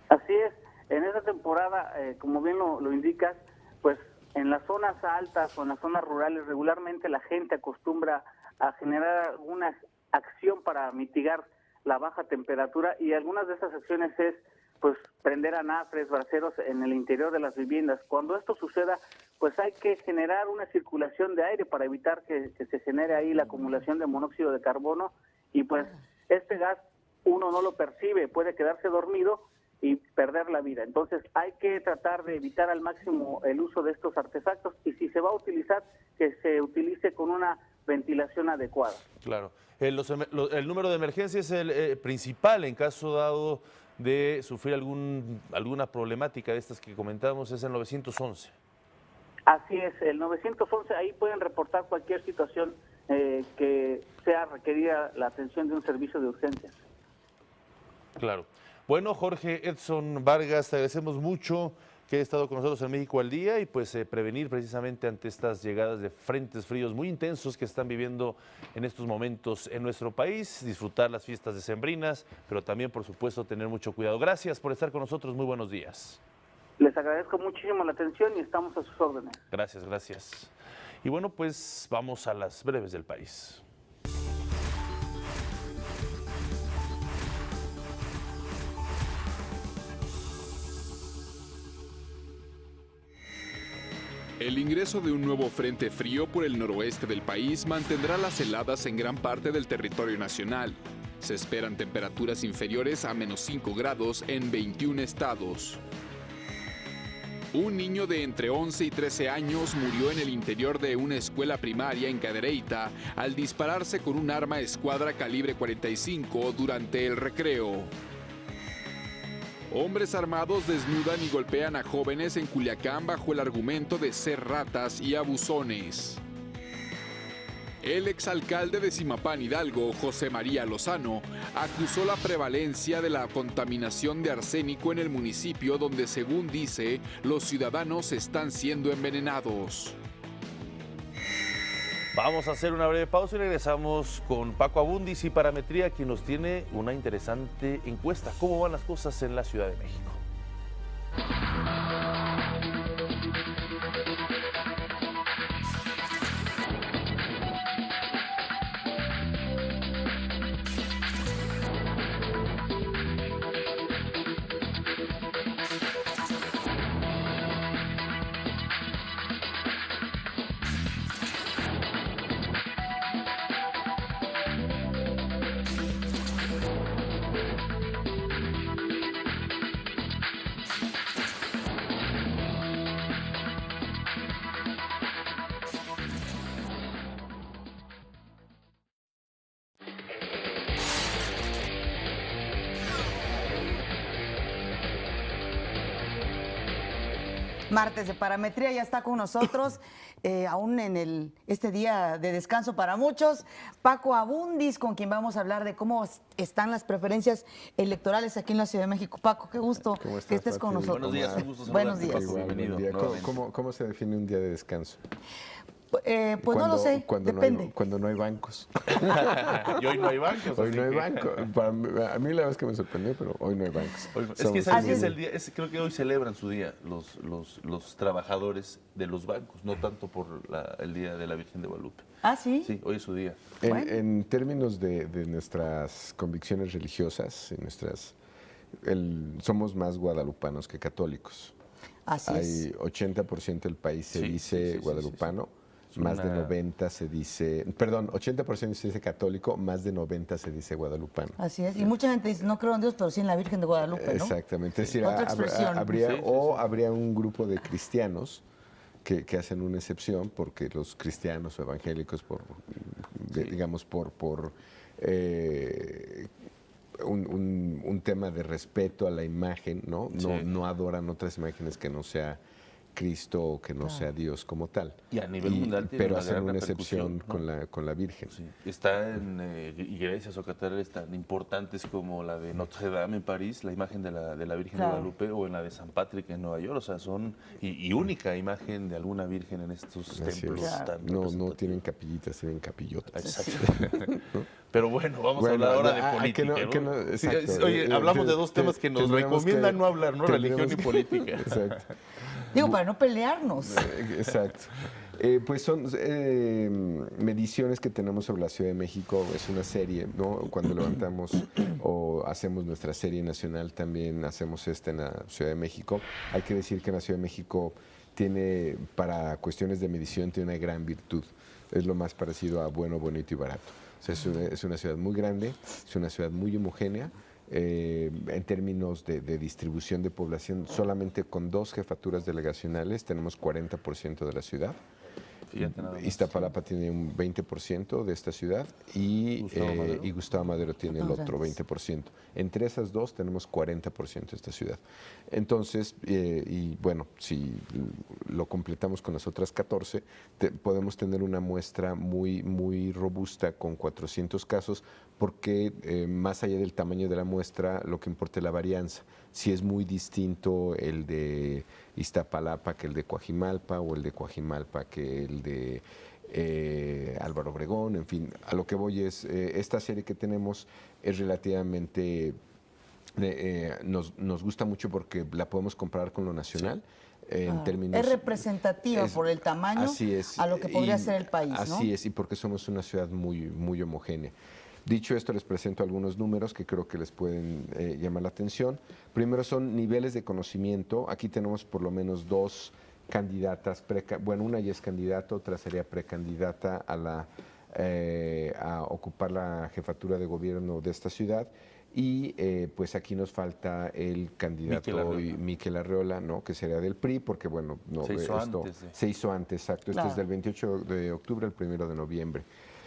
Así es, en esta temporada, como bien lo indicas, pues en las zonas altas o en las zonas rurales regularmente la gente acostumbra a generar alguna acción para mitigar la baja temperatura, y algunas de esas acciones es pues prender anafres, braseros en el interior de las viviendas. Cuando esto suceda, pues hay que generar una circulación de aire para evitar que se genere ahí la acumulación de monóxido de carbono, y pues este gas uno no lo percibe, puede quedarse dormido y perder la vida. Entonces hay que tratar de evitar al máximo el uso de estos artefactos, y si se va a utilizar, que se utilice con una ventilación adecuada. Claro. El número de emergencia es el principal en caso dado de sufrir alguna problemática de estas que comentábamos, es el 911. Así es, el 911, ahí pueden reportar cualquier situación que sea requerida la atención de un servicio de urgencias. Claro. Bueno, Jorge Edson Vargas, te agradecemos mucho que hayas estado con nosotros en México al Día, y pues prevenir precisamente ante estas llegadas de frentes fríos muy intensos que están viviendo en estos momentos en nuestro país, disfrutar las fiestas decembrinas, pero también, por supuesto, tener mucho cuidado. Gracias por estar con nosotros, muy buenos días. Les agradezco muchísimo la atención y estamos a sus órdenes. Gracias, gracias. Y bueno, pues vamos a las breves del país. El ingreso de un nuevo frente frío por el noroeste del país mantendrá las heladas en gran parte del territorio nacional. Se esperan temperaturas inferiores a -5 grados en 21 estados. Un niño de entre 11 y 13 años murió en el interior de una escuela primaria en Cadereyta al dispararse con un arma escuadra calibre 45 durante el recreo. Hombres armados desnudan y golpean a jóvenes en Culiacán bajo el argumento de ser ratas y abusones. El exalcalde de Zimapán, Hidalgo, José María Lozano, acusó la prevalencia de la contaminación de arsénico en el municipio donde, según dice, los ciudadanos están siendo envenenados. Vamos a hacer una breve pausa y regresamos con Paco Abundis y Parametría, quien nos tiene una interesante encuesta. ¿Cómo van las cosas en la Ciudad de México? Martes de Parametría ya está con nosotros, aún en este día de descanso para muchos, Paco Abundis, con quien vamos a hablar de cómo están las preferencias electorales aquí en la Ciudad de México. Paco, qué gusto que estés con nosotros. Buenos días, un gusto Buenos días. Paco, bienvenido. ¿Cómo se define un día de descanso? Pues no lo sé, depende. Cuando no hay bancos. Y hoy no hay bancos. Hoy no hay bancos. A mí la vez que me sorprendió, pero hoy no hay bancos. Es que ¿sabes qué es el día? Creo que hoy celebran su día los trabajadores de los bancos, no tanto por el Día de la Virgen de Guadalupe. ¿Ah, sí? Sí, hoy es su día. En términos de nuestras convicciones religiosas, somos más guadalupanos que católicos. Así es. Hay 80% del país se dice guadalupano. más de 90 se dice, perdón, 80% se dice católico, más de 90 se dice guadalupano. Así es, y mucha gente dice, no creo en Dios, pero sí en la Virgen de Guadalupe, ¿no? Exactamente, es decir, Otra expresión. habría un grupo de cristianos que hacen una excepción porque los cristianos o evangélicos, digamos, por un tema de respeto a la imagen, ¿no? No adoran otras imágenes que no sea Cristo o que no sea Dios como tal. Y a nivel mundial tiene pero una hacen gran una repercusión, excepción, ¿no? con la Virgen. Sí. Está en iglesias o catedrales tan importantes como la de Notre Dame en París, la imagen de la Virgen de Guadalupe, o en la de San Patrick en Nueva York. O sea, son y única imagen de alguna virgen en estos templos. Tan No tienen capillitas, tienen capillotas. Exacto. Pero bueno, vamos a hablar ahora de política. Oye, hablamos de dos temas que nos recomiendan no hablar, ¿no? Religión y política. Exacto. Digo, para no pelearnos. Exacto. Pues son mediciones que tenemos sobre la Ciudad de México. Es una serie, ¿no? Cuando levantamos o hacemos nuestra serie nacional, también hacemos en la Ciudad de México. Hay que decir que en la Ciudad de México tiene, para cuestiones de medición, tiene una gran virtud. Es lo más parecido a bueno, bonito y barato. O sea, es una ciudad muy grande, es una ciudad muy homogénea. En términos de distribución de población, solamente con 2 jefaturas delegacionales tenemos 40% de la ciudad. Iztapalapa tiene un 20% de esta ciudad y Gustavo Madero tiene el otro 20%. Entre esas dos tenemos 40% de esta ciudad. Entonces, y bueno, si lo completamos con las otras 14, podemos tener una muestra muy, muy robusta con 400 casos, porque más allá del tamaño de la muestra, lo que importa es la varianza. Si es muy distinto el de Iztapalapa que el de Coajimalpa, o el de Coajimalpa que el de Álvaro Obregón, en fin, a lo que voy es, esta serie que tenemos es relativamente, nos gusta mucho porque la podemos comparar con lo nacional. En términos, es representativa por el tamaño a lo que podría ser el país, ¿no? Así es, y porque somos una ciudad muy, muy homogénea. Dicho esto, les presento algunos números que creo que les pueden llamar la atención. Primero son niveles de conocimiento. Aquí tenemos por lo menos 2 candidatas, bueno, una ya es candidata, otra sería precandidata a ocupar la jefatura de gobierno de esta ciudad. Y pues aquí nos falta el candidato Miquel Arreola, ¿no? Que sería del PRI, porque bueno, se hizo antes, exacto. Este es del 28 de octubre al 1 de noviembre.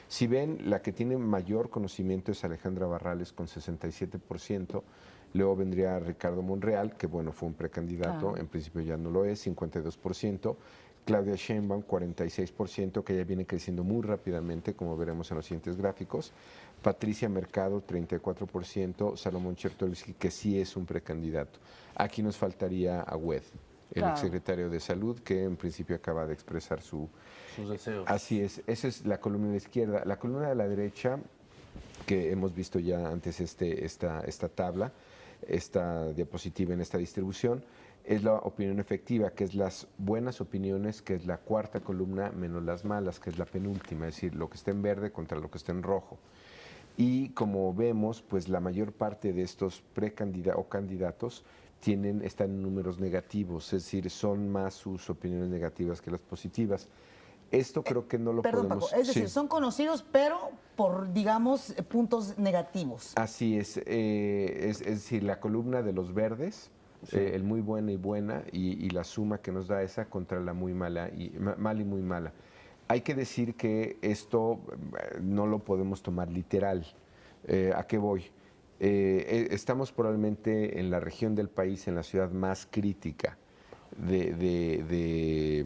Si ven, la que tiene mayor conocimiento es Alejandra Barrales con 67%, luego vendría Ricardo Monreal, que bueno, fue un precandidato, en principio ya no lo es, 52%, Claudia Sheinbaum 46%, que ya viene creciendo muy rápidamente, como veremos en los siguientes gráficos, Patricia Mercado 34%, Salomón Chertorivsky, que sí es un precandidato. Aquí nos faltaría Agüed, el exsecretario de Salud, que en principio acaba de expresar sus deseos. Así es, esa es la columna de la izquierda. La columna de la derecha, que hemos visto ya antes esta tabla, esta diapositiva en esta distribución, es la opinión efectiva, que es las buenas opiniones, que es la cuarta columna, menos las malas, que es la penúltima, es decir, lo que está en verde contra lo que está en rojo. Y como vemos, pues la mayor parte de estos precandidatos o candidatos están en números negativos, es decir, son más sus opiniones negativas que las positivas. Esto creo que no lo podemos... Paco, es decir, son conocidos, pero por, digamos, puntos negativos. Así es decir, la columna de los verdes, el muy buena y buena, y la suma que nos da esa contra la muy mala y muy mala. Hay que decir que esto no lo podemos tomar literal. ¿A qué voy? Estamos probablemente en la región del país, en la ciudad más crítica de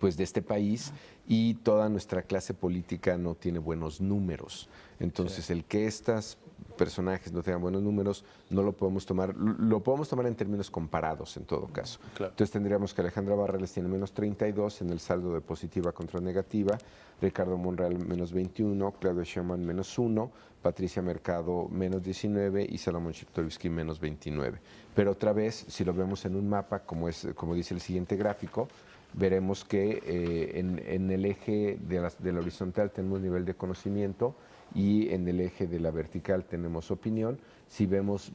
este país, y toda nuestra clase política no tiene buenos números. Entonces, el que estos personajes no tengan buenos números, no lo podemos tomar, lo podemos tomar en términos comparados en todo caso. Entonces tendríamos que Alejandra Barrales tiene menos 32 en el saldo de positiva contra negativa, Ricardo Monreal menos 21, Claudia Sheinbaum menos 1, Patricia Mercado menos 19 y Salomón Chertorivsky menos 29. Pero otra vez, si lo vemos en un mapa, como dice el siguiente gráfico, veremos que en el eje de la horizontal tenemos nivel de conocimiento y en el eje de la vertical tenemos opinión. Si vemos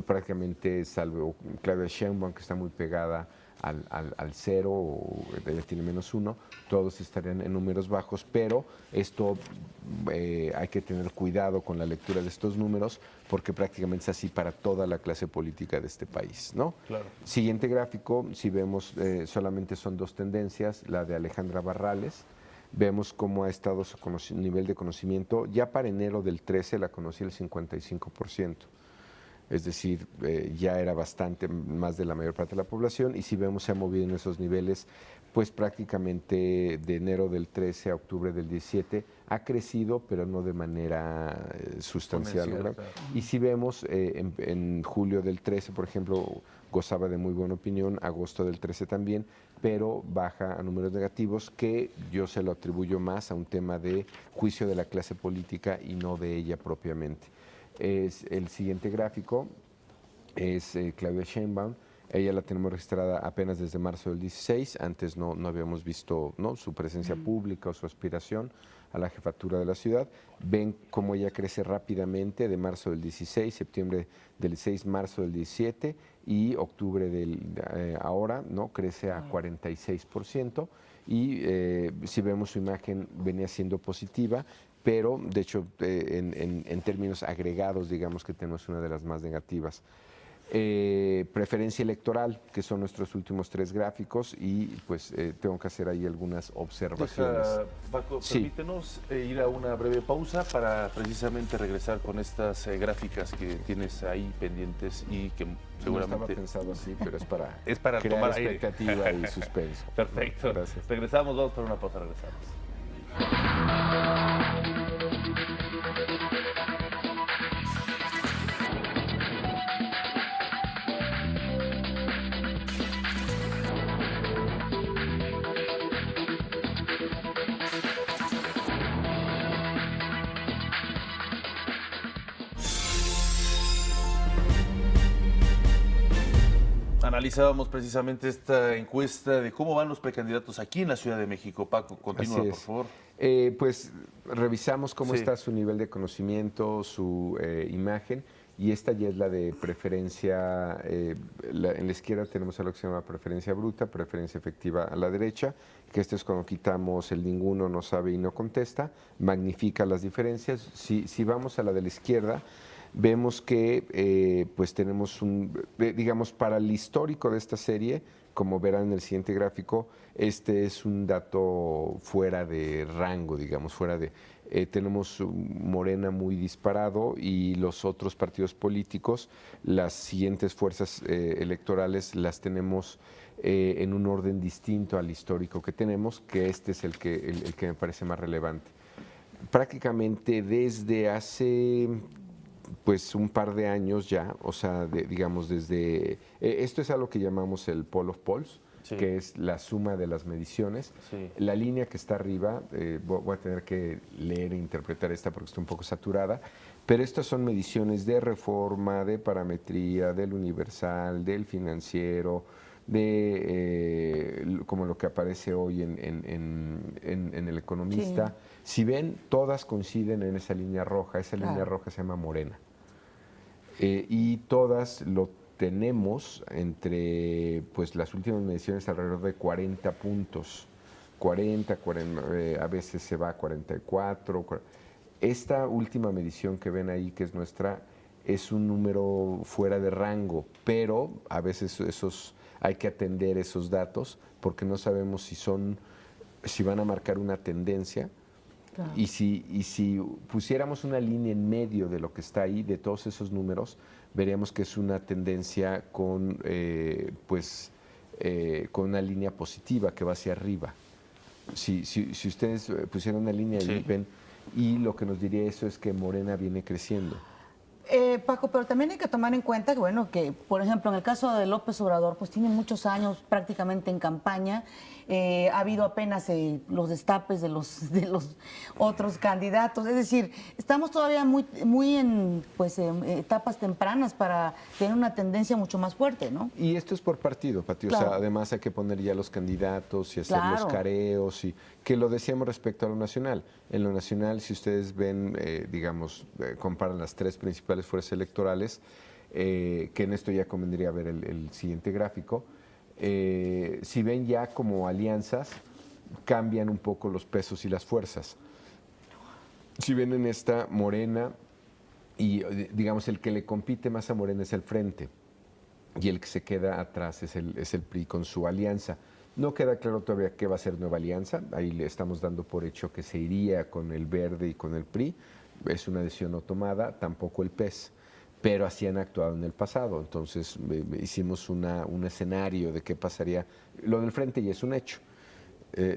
prácticamente, salvo Claudia Sheinbaum, que está muy pegada al 0 o ella tiene -1, todos estarían en números bajos, pero esto hay que tener cuidado con la lectura de estos números porque prácticamente es así para toda la clase política de este país, ¿no? Claro. Siguiente gráfico, si vemos solamente son dos tendencias, la de Alejandra Barrales. Vemos cómo ha estado su nivel de conocimiento. Ya para enero del 13 la conocí el 55%. Es decir, ya era bastante más de la mayor parte de la población y si vemos se ha movido en esos niveles, pues prácticamente de enero del 13 a octubre del 17 ha crecido, pero no de manera sustancial. Claro. Y si vemos en julio del 13, por ejemplo, gozaba de muy buena opinión, agosto del 13 también, pero baja a números negativos que yo se lo atribuyo más a un tema de juicio de la clase política y no de ella propiamente. Es el siguiente gráfico, es Claudia Sheinbaum. Ella la tenemos registrada apenas desde marzo del 16, antes no habíamos visto, ¿no?, su presencia pública o su aspiración a la jefatura de la ciudad. Ven cómo ella crece rápidamente de marzo del 16, septiembre del 16, marzo del 17 y octubre del ahora, ¿no?, crece a 46% y si vemos su imagen venía siendo positiva, pero de hecho en términos agregados digamos que tenemos una de las más negativas. Preferencia electoral, que son nuestros últimos 3 gráficos y pues tengo que hacer ahí algunas observaciones. Paco, Sí. permítenos ir a una breve pausa para precisamente regresar con estas gráficas que tienes ahí pendientes y que seguramente... No estaba pensado así, pero es para crear tomar aire. expectativa y suspenso. Perfecto. Gracias. Regresamos, vamos para una pausa, regresamos. Analizábamos precisamente esta encuesta de cómo van los precandidatos aquí en la Ciudad de México. Paco, continúa, Así por es. favor. Pues revisamos cómo Sí. está su nivel de conocimiento, su imagen, y esta ya es la de preferencia. En la izquierda tenemos algo que se llama preferencia bruta, preferencia efectiva a la derecha, que esto es cuando quitamos el ninguno, no sabe y no contesta, magnifica las diferencias. Si vamos a la de la izquierda, vemos que pues tenemos digamos, para el histórico de esta serie, como verán en el siguiente gráfico, este es un dato fuera de rango, digamos, fuera de... tenemos Morena muy disparado y los otros partidos políticos, las siguientes fuerzas electorales las tenemos en un orden distinto al histórico que tenemos, que este es el que me parece más relevante. Prácticamente desde hace... pues un par de años ya, o sea, digamos desde... esto es algo que llamamos el poll of polls, sí, que es la suma de las mediciones. Sí. La línea que está arriba, voy a tener que leer e interpretar esta porque está un poco saturada, pero estas son mediciones de Reforma, de Parametría, del Universal, del Financiero, de como lo que aparece hoy en El Economista. Sí. Si ven, todas coinciden en esa línea roja. Esa línea roja se llama Morena. Y todas lo tenemos entre, pues las últimas mediciones, alrededor de 40 puntos. 40 a veces se va a 44. Esta última medición que ven ahí, que es nuestra, es un número fuera de rango, pero a veces hay que atender esos datos porque no sabemos si van a marcar una tendencia. Claro. Y si pusiéramos una línea en medio de lo que está ahí, de todos esos números, veríamos que es una tendencia con una línea positiva que va hacia arriba. Si ustedes pusieran una línea ahí, ven, y lo que nos diría eso es que Morena viene creciendo. Paco, pero también hay que tomar en cuenta que, bueno, que por ejemplo en el caso de López Obrador, pues tiene muchos años prácticamente en campaña, ha habido apenas los destapes de los otros candidatos, es decir, estamos todavía muy en etapas tempranas para tener una tendencia mucho más fuerte, ¿no? Y esto es por partido, Pati, claro. O sea, además hay que poner ya los candidatos y hacer los careos, y que lo decíamos respecto a lo nacional. En lo nacional, si ustedes ven, comparan las 3 principales fuerzas electorales, que en esto ya convendría ver el siguiente gráfico, si ven ya como alianzas, cambian un poco los pesos y las fuerzas. Si ven en esta Morena, y digamos el que le compite más a Morena es el Frente, y el que se queda atrás es el PRI con su alianza. No queda claro todavía qué va a ser Nueva Alianza, ahí le estamos dando por hecho que se iría con el Verde y con el PRI, es una decisión no tomada, tampoco el PES, pero así han actuado en el pasado, entonces hicimos un escenario de qué pasaría. Lo del Frente ya es un hecho.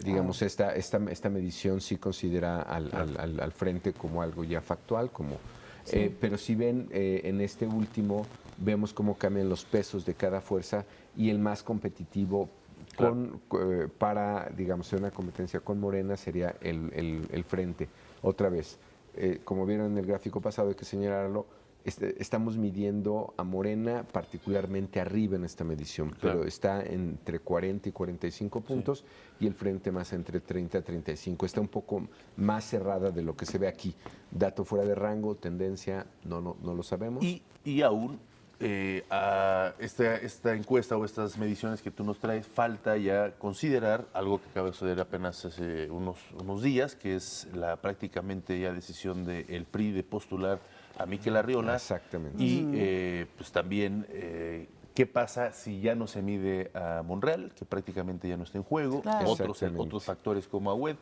Digamos, esta medición sí considera al Frente como algo ya factual, pero si ven en este último, vemos cómo cambian los pesos de cada fuerza y el más competitivo para, digamos, hacer una competencia con Morena sería el Frente. Otra vez, como vieron en el gráfico pasado, hay que señalarlo, estamos midiendo a Morena particularmente arriba en esta medición, pero está entre 40 y 45 puntos y el Frente más entre 30 y 35. Está un poco más cerrada de lo que se ve aquí. Dato fuera de rango, tendencia, no lo sabemos. Y aún a esta encuesta o estas mediciones que tú nos traes, falta ya considerar algo que acaba de suceder apenas hace unos días, que es la prácticamente ya decisión del PRI de postular a Miquel Arriola. Exactamente. Y pues también, ¿qué pasa si ya no se mide a Monreal, que prácticamente ya no está en juego? Claro. Otros factores como Agüed.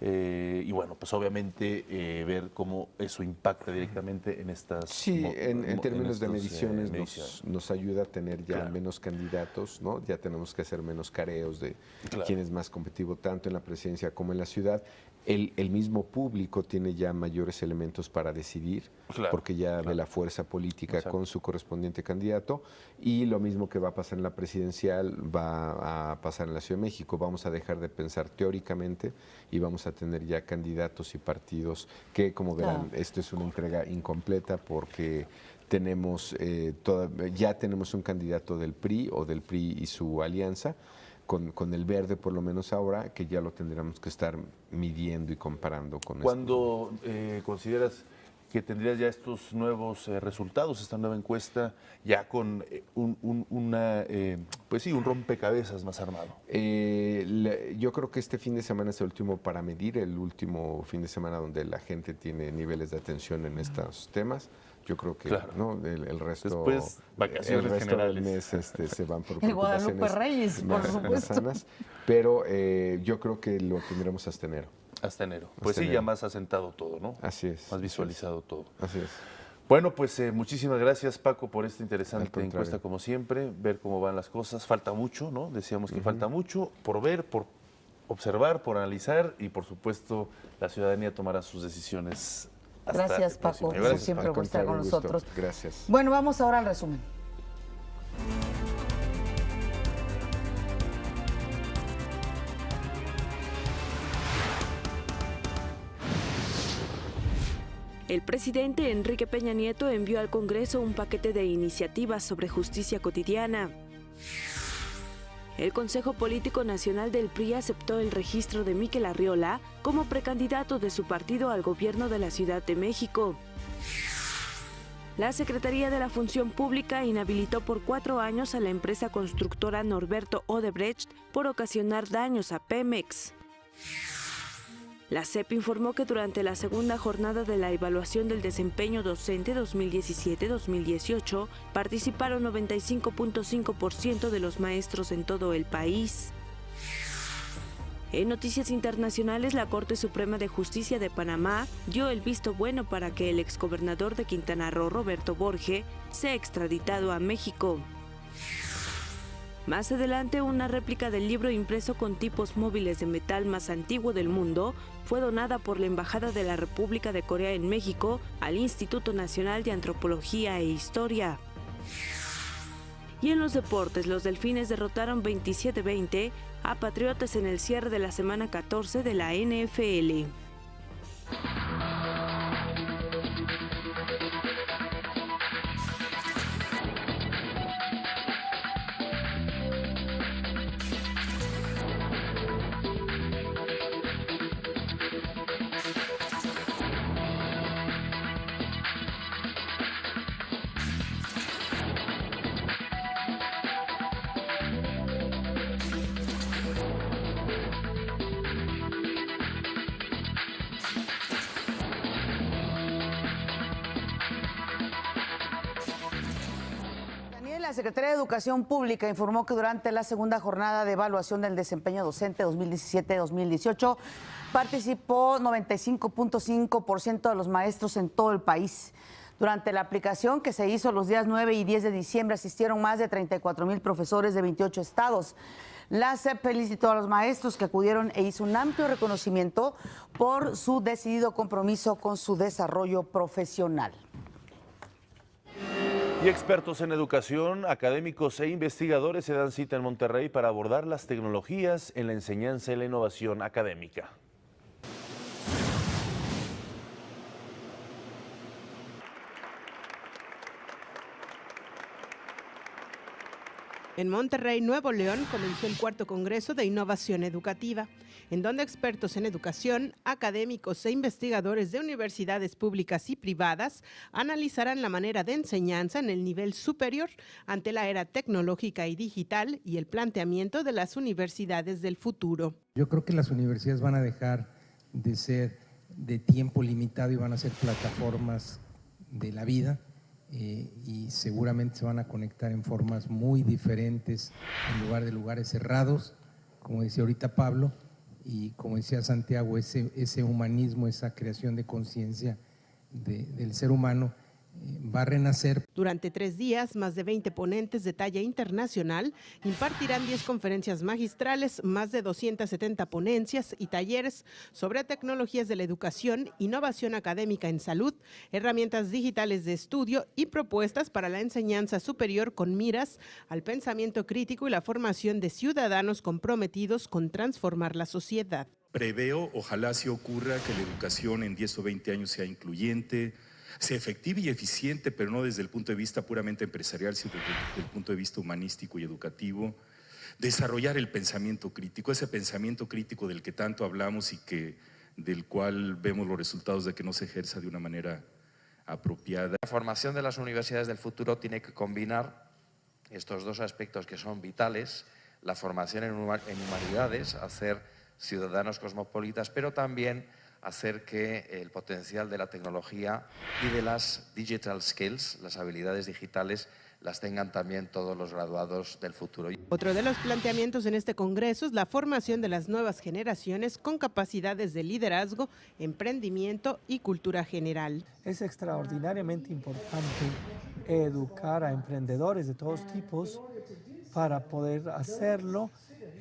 Y bueno, pues obviamente ver cómo eso impacta directamente en estas... Sí, en términos de mediciones nos ayuda a tener ya menos candidatos, ¿no? Ya tenemos que hacer menos careos de quién es más competitivo tanto en la presidencia como en la ciudad. El mismo público tiene ya mayores elementos para decidir, porque ya ve la fuerza política con su correspondiente candidato, y lo mismo que va a pasar en la presidencial va a pasar en la Ciudad de México. Vamos a dejar de pensar teóricamente y vamos a tener ya candidatos y partidos que, como verán, esto es una entrega incompleta porque tenemos ya tenemos un candidato del PRI o del PRI y su alianza, con el Verde por lo menos ahora, que ya lo tendríamos que estar midiendo y comparando con esto. ¿Cuándo consideras que tendrías ya estos nuevos resultados, esta nueva encuesta, ya con un rompecabezas más armado? Yo creo que este fin de semana es el último para medir, el último fin de semana donde la gente tiene niveles de atención en estos temas. Yo creo que ¿no? el resto, después, vacaciones el resto generales. del mes se van por el Guadalupe Reyes, por supuesto. Sanas, pero yo creo que lo tendremos hasta enero. Hasta enero. Pues sí, ya más asentado todo, ¿no? Así es. Más visualizado todo. Así es. Bueno, pues muchísimas gracias, Paco, por esta interesante encuesta, como siempre, ver cómo van las cosas. Falta mucho, ¿no? Decíamos que falta mucho por ver, por observar, por analizar y, por supuesto, la ciudadanía tomará sus decisiones. Gracias, Paco, como siempre, por estar con nosotros. Gracias. Bueno, vamos ahora al resumen. El presidente Enrique Peña Nieto envió al Congreso un paquete de iniciativas sobre justicia cotidiana. El Consejo Político Nacional del PRI aceptó el registro de Miquel Arriola como precandidato de su partido al gobierno de la Ciudad de México. La Secretaría de la Función Pública inhabilitó por 4 años a la empresa constructora Norberto Odebrecht por ocasionar daños a Pemex. La SEP informó que durante la segunda jornada de la evaluación del desempeño docente 2017-2018 participaron 95.5% de los maestros en todo el país. En noticias internacionales, la Corte Suprema de Justicia de Panamá dio el visto bueno para que el exgobernador de Quintana Roo, Roberto Borge, sea extraditado a México. Más adelante, una réplica del libro impreso con tipos móviles de metal más antiguo del mundo fue donada por la Embajada de la República de Corea en México al Instituto Nacional de Antropología e Historia. Y en los deportes, los Delfines derrotaron 27-20 a Patriotas en el cierre de la semana 14 de la NFL. la Secretaría de Educación Pública informó que durante la segunda jornada de evaluación del desempeño docente 2017-2018 participó 95.5% de los maestros en todo el país. Durante la aplicación que se hizo los días 9 y 10 de diciembre asistieron más de 34,000 profesores de 28 estados. La SEP felicitó a los maestros que acudieron e hizo un amplio reconocimiento por su decidido compromiso con su desarrollo profesional. Y expertos en educación, académicos e investigadores se dan cita en Monterrey para abordar las tecnologías en la enseñanza y la innovación académica. En Monterrey, Nuevo León, comenzó el 4º Congreso de Innovación Educativa, en donde expertos en educación, académicos e investigadores de universidades públicas y privadas analizarán la manera de enseñanza en el nivel superior ante la era tecnológica y digital y el planteamiento de las universidades del futuro. Yo creo que las universidades van a dejar de ser de tiempo limitado y van a ser plataformas de la vida. Y seguramente se van a conectar en formas muy diferentes en lugar de lugares cerrados, como decía ahorita Pablo, y como decía Santiago, ese humanismo, esa creación de conciencia del ser humano va a renacer. Durante 3 días, más de 20 ponentes de talla internacional impartirán 10 conferencias magistrales, más de 270 ponencias y talleres sobre tecnologías de la educación, innovación académica en salud, herramientas digitales de estudio y propuestas para la enseñanza superior con miras al pensamiento crítico y la formación de ciudadanos comprometidos con transformar la sociedad. Preveo, ojalá sí ocurra, que la educación en 10 o 20 años sea incluyente, sea efectiva y eficiente, pero no desde el punto de vista puramente empresarial, sino desde el punto de vista humanístico y educativo. Desarrollar el pensamiento crítico, ese pensamiento crítico del que tanto hablamos y del cual vemos los resultados de que no se ejerza de una manera apropiada. La formación de las universidades del futuro tiene que combinar estos dos aspectos que son vitales, la formación en humanidades, hacer ciudadanos cosmopolitas, pero también hacer que el potencial de la tecnología y de las digital skills, las habilidades digitales, las tengan también todos los graduados del futuro. Otro de los planteamientos en este congreso es la formación de las nuevas generaciones con capacidades de liderazgo, emprendimiento y cultura general. Es extraordinariamente importante educar a emprendedores de todos tipos para poder hacerlo.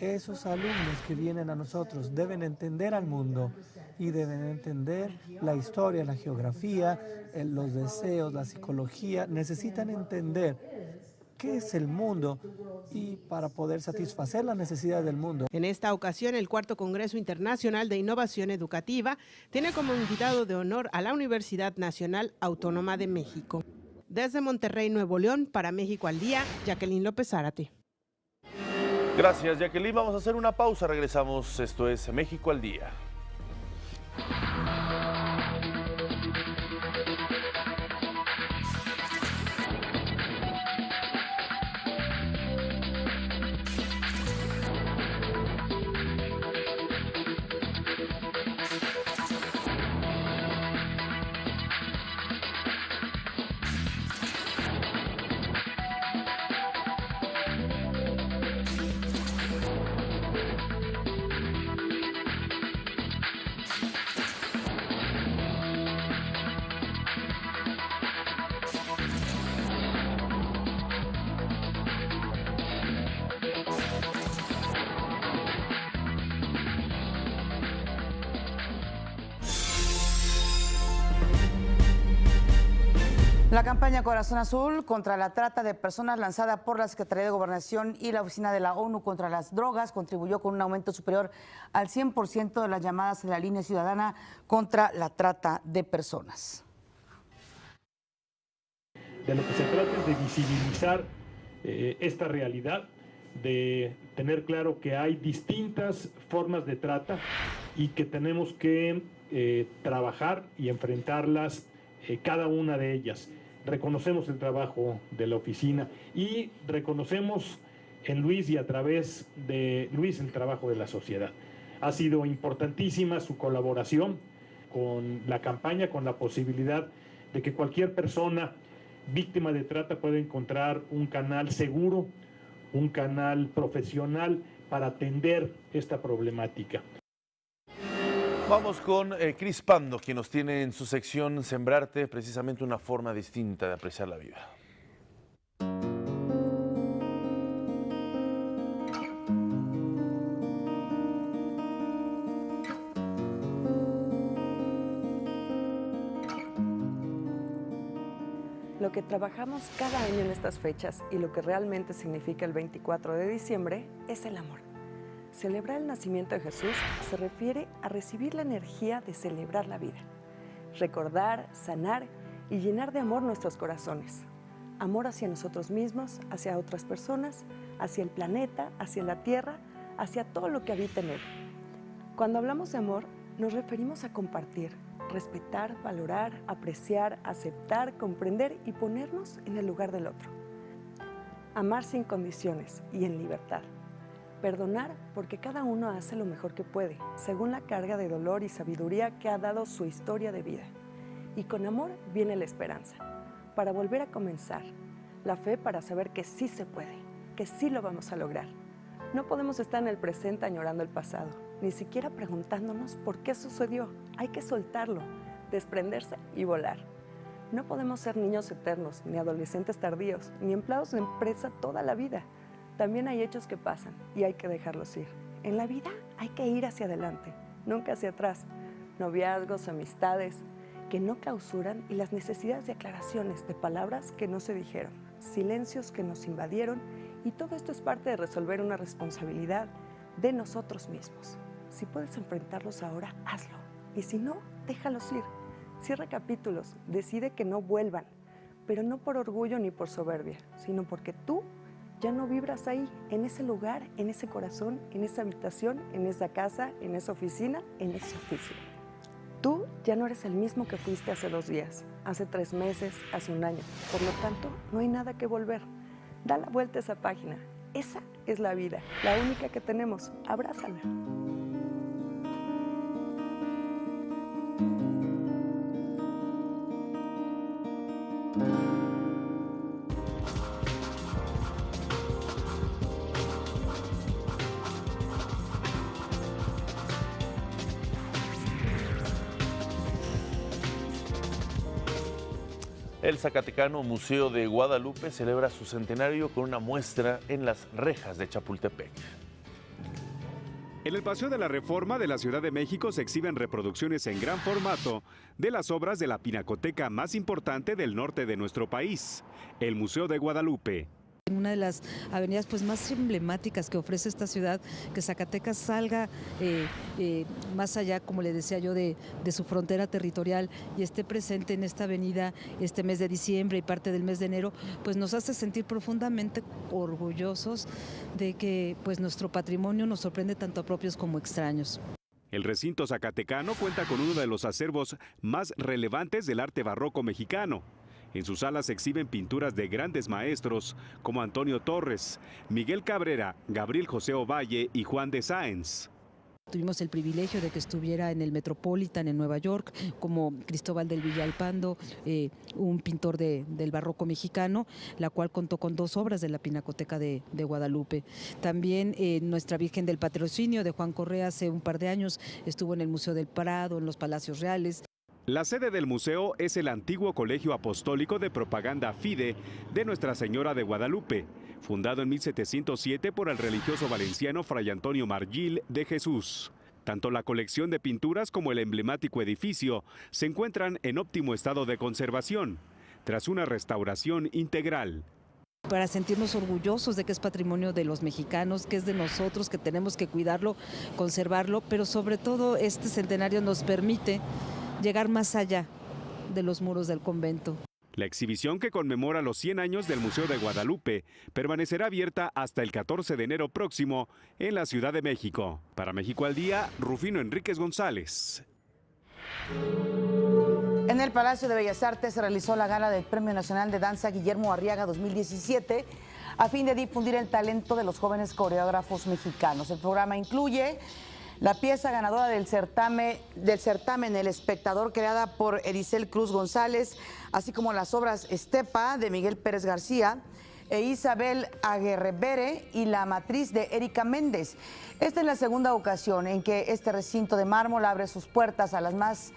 Esos alumnos que vienen a nosotros deben entender al mundo y deben entender la historia, la geografía, los deseos, la psicología. Necesitan entender qué es el mundo y para poder satisfacer las necesidades del mundo. En esta ocasión, el 4º Congreso Internacional de Innovación Educativa tiene como invitado de honor a la Universidad Nacional Autónoma de México. Desde Monterrey, Nuevo León, para México al Día, Jacqueline López Zárate. Gracias, Jacqueline. Vamos a hacer una pausa. Regresamos. Esto es México al Día. La campaña Corazón Azul contra la trata de personas lanzada por la Secretaría de Gobernación y la Oficina de la ONU contra las Drogas contribuyó con un aumento superior al 100% de las llamadas en la línea ciudadana contra la trata de personas. De lo que se trata es de visibilizar esta realidad, de tener claro que hay distintas formas de trata y que tenemos que trabajar y enfrentarlas, cada una de ellas. Reconocemos el trabajo de la oficina y reconocemos en Luis y a través de Luis el trabajo de la sociedad. Ha sido importantísima su colaboración con la campaña, con la posibilidad de que cualquier persona víctima de trata puede encontrar un canal seguro, un canal profesional para atender esta problemática. Vamos con Cris Pando, quien nos tiene en su sección Sembrarte, precisamente una forma distinta de apreciar la vida. Lo que trabajamos cada año en estas fechas y lo que realmente significa el 24 de diciembre es el amor. Celebrar el nacimiento de Jesús se refiere a recibir la energía de celebrar la vida, recordar, sanar y llenar de amor nuestros corazones. Amor hacia nosotros mismos, hacia otras personas, hacia el planeta, hacia la tierra, hacia todo lo que habita en él. Cuando hablamos de amor, nos referimos a compartir, respetar, valorar, apreciar, aceptar, comprender y ponernos en el lugar del otro. Amar sin condiciones y en libertad. Perdonar porque cada uno hace lo mejor que puede, según la carga de dolor y sabiduría que ha dado su historia de vida. Y con amor viene la esperanza, para volver a comenzar. La fe para saber que sí se puede, que sí lo vamos a lograr. No podemos estar en el presente añorando el pasado, ni siquiera preguntándonos por qué sucedió. Hay que soltarlo, desprenderse y volar. No podemos ser niños eternos, ni adolescentes tardíos, ni empleados de empresa toda la vida. También hay hechos que pasan y hay que dejarlos ir. En la vida hay que ir hacia adelante, nunca hacia atrás. Noviazgos, amistades que no clausuran y las necesidades de aclaraciones, de palabras que no se dijeron, silencios que nos invadieron. Y todo esto es parte de resolver una responsabilidad de nosotros mismos. Si puedes enfrentarlos ahora, hazlo. Y si no, déjalos ir. Cierra capítulos, decide que no vuelvan, pero no por orgullo ni por soberbia, sino porque tú ya no vibras ahí, en ese lugar, en ese corazón, en esa habitación, en esa casa, en esa oficina, en ese oficio. Tú ya no eres el mismo que fuiste hace 2 días, hace 3 meses, hace 1 año. Por lo tanto, no hay nada que volver. Da la vuelta a esa página. Esa es la vida, la única que tenemos. Abrázala. El Zacatecano Museo de Guadalupe celebra su centenario con una muestra en las rejas de Chapultepec. En el Paseo de la Reforma de la Ciudad de México se exhiben reproducciones en gran formato de las obras de la pinacoteca más importante del norte de nuestro país, el Museo de Guadalupe. Una de las avenidas más emblemáticas que ofrece esta ciudad, que Zacatecas salga más allá, como le decía yo, de su frontera territorial y esté presente en esta avenida este mes de diciembre y parte del mes de enero, pues nos hace sentir profundamente orgullosos de que nuestro patrimonio nos sorprende tanto a propios como extraños. El recinto zacatecano cuenta con uno de los acervos más relevantes del arte barroco mexicano. En sus salas se exhiben pinturas de grandes maestros como Antonio Torres, Miguel Cabrera, Gabriel José Ovalle y Juan de Sáenz. Tuvimos el privilegio de que estuviera en el Metropolitan en Nueva York, como Cristóbal del Villalpando, un pintor del barroco mexicano, la cual contó con 2 obras de la Pinacoteca de Guadalupe. También nuestra Virgen del Patrocinio de Juan Correa hace un par de años estuvo en el Museo del Prado, en los Palacios Reales. La sede del museo es el antiguo Colegio Apostólico de Propaganda Fide de Nuestra Señora de Guadalupe, fundado en 1707 por el religioso valenciano Fray Antonio Margil de Jesús. Tanto la colección de pinturas como el emblemático edificio se encuentran en óptimo estado de conservación, tras una restauración integral. Para sentirnos orgullosos de que es patrimonio de los mexicanos, que es de nosotros, que tenemos que cuidarlo, conservarlo, pero sobre todo este centenario nos permite llegar más allá de los muros del convento. La exhibición, que conmemora los 100 años del Museo de Guadalupe, permanecerá abierta hasta el 14 de enero próximo en la Ciudad de México. Para México al Día, Rufino Enríquez González. En el Palacio de Bellas Artes se realizó la gala del Premio Nacional de Danza Guillermo Arriaga 2017 a fin de difundir el talento de los jóvenes coreógrafos mexicanos. El programa incluye La pieza ganadora del certamen El Espectador, creada por Ericel Cruz González, así como las obras Estepa de Miguel Pérez García e Isabel Aguerrevere y La Matriz de Erika Méndez. Esta es la segunda ocasión en que este recinto de mármol abre sus puertas a las más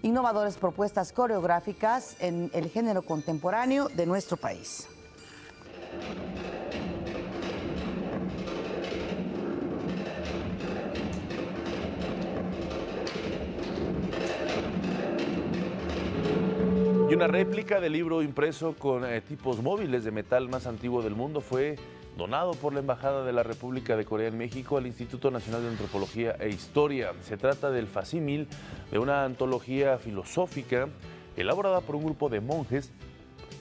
innovadoras propuestas coreográficas en el género contemporáneo de nuestro país. Y una réplica del libro impreso con tipos móviles de metal más antiguo del mundo fue donado por la Embajada de la República de Corea en México al Instituto Nacional de Antropología e Historia. Se trata del facímil de una antología filosófica elaborada por un grupo de monjes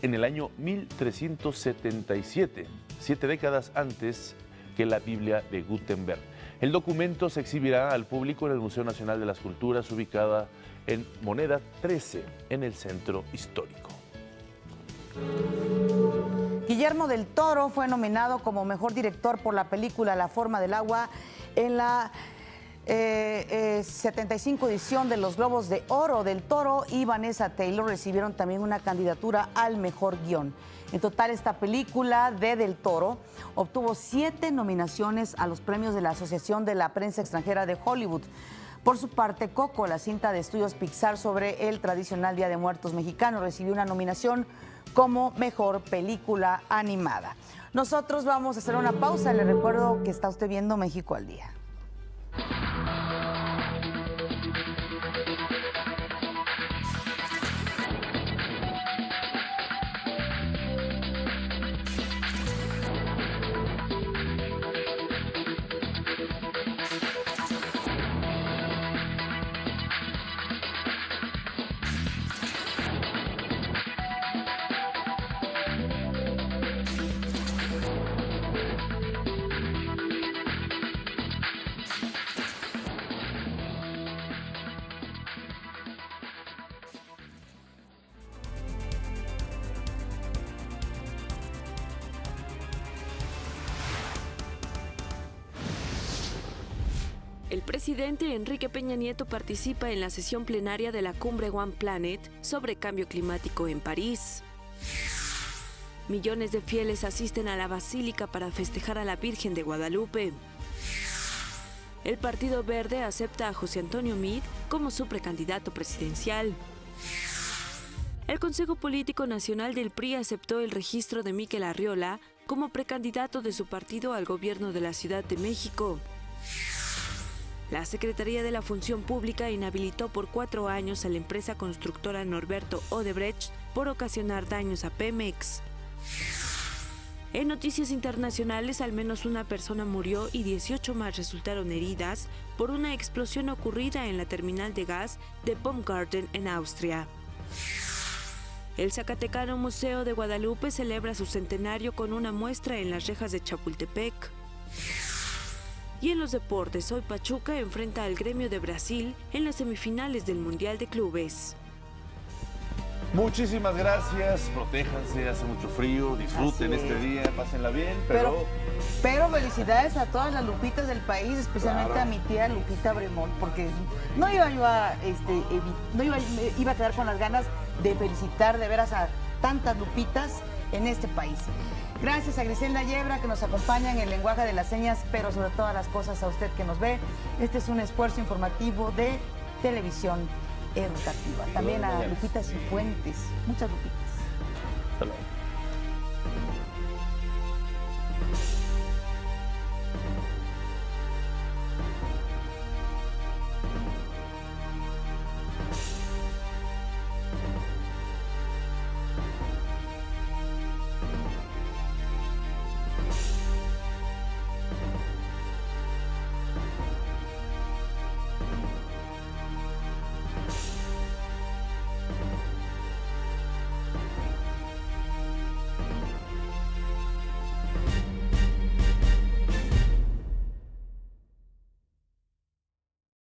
en el año 1377, 7 décadas antes que la Biblia de Gutenberg. El documento se exhibirá al público en el Museo Nacional de las Culturas, ubicada en Moneda 13, en el centro histórico. Guillermo del Toro fue nominado como mejor director por la película La Forma del Agua en la 75 edición de los Globos de Oro. Del Toro y Vanessa Taylor recibieron también una candidatura al mejor guión. En total, esta película de Del Toro obtuvo 7 nominaciones a los premios de la Asociación de la Prensa Extranjera de Hollywood. Por su parte, Coco, la cinta de estudios Pixar sobre el tradicional Día de Muertos mexicano, recibió una nominación como mejor película animada. Nosotros vamos a hacer una pausa. Le recuerdo que está usted viendo México al Día. El presidente Enrique Peña Nieto participa en la sesión plenaria de la cumbre One Planet sobre cambio climático en París. Millones de fieles asisten a la Basílica para festejar a la Virgen de Guadalupe. El Partido Verde acepta a José Antonio Meade como su precandidato presidencial. El Consejo Político Nacional del PRI aceptó el registro de Miquel Arriola como precandidato de su partido al gobierno de la Ciudad de México. La Secretaría de la Función Pública inhabilitó por 4 años a la empresa constructora Norberto Odebrecht por ocasionar daños a Pemex. En noticias internacionales, al menos una persona murió y 18 más resultaron heridas por una explosión ocurrida en la terminal de gas de Baumgarten en Austria. El Zacatecano Museo de Guadalupe celebra su centenario con una muestra en las rejas de Chapultepec. Y en los deportes, hoy Pachuca enfrenta al Gremio de Brasil en las semifinales del Mundial de Clubes. Muchísimas gracias, protéjanse, hace mucho frío, disfruten este día, pásenla bien, pero felicidades a todas las Lupitas del país, especialmente a mi tía Lupita Bremont, porque no iba yo iba a quedar con las ganas de felicitar de veras a tantas Lupitas en este país. Gracias a Griselda Yebra, que nos acompaña en el lenguaje de las señas, pero sobre todas las cosas a usted que nos ve. Este es un esfuerzo informativo de televisión educativa. También a Lupita Cifuentes. Muchas Lupitas. Hasta luego.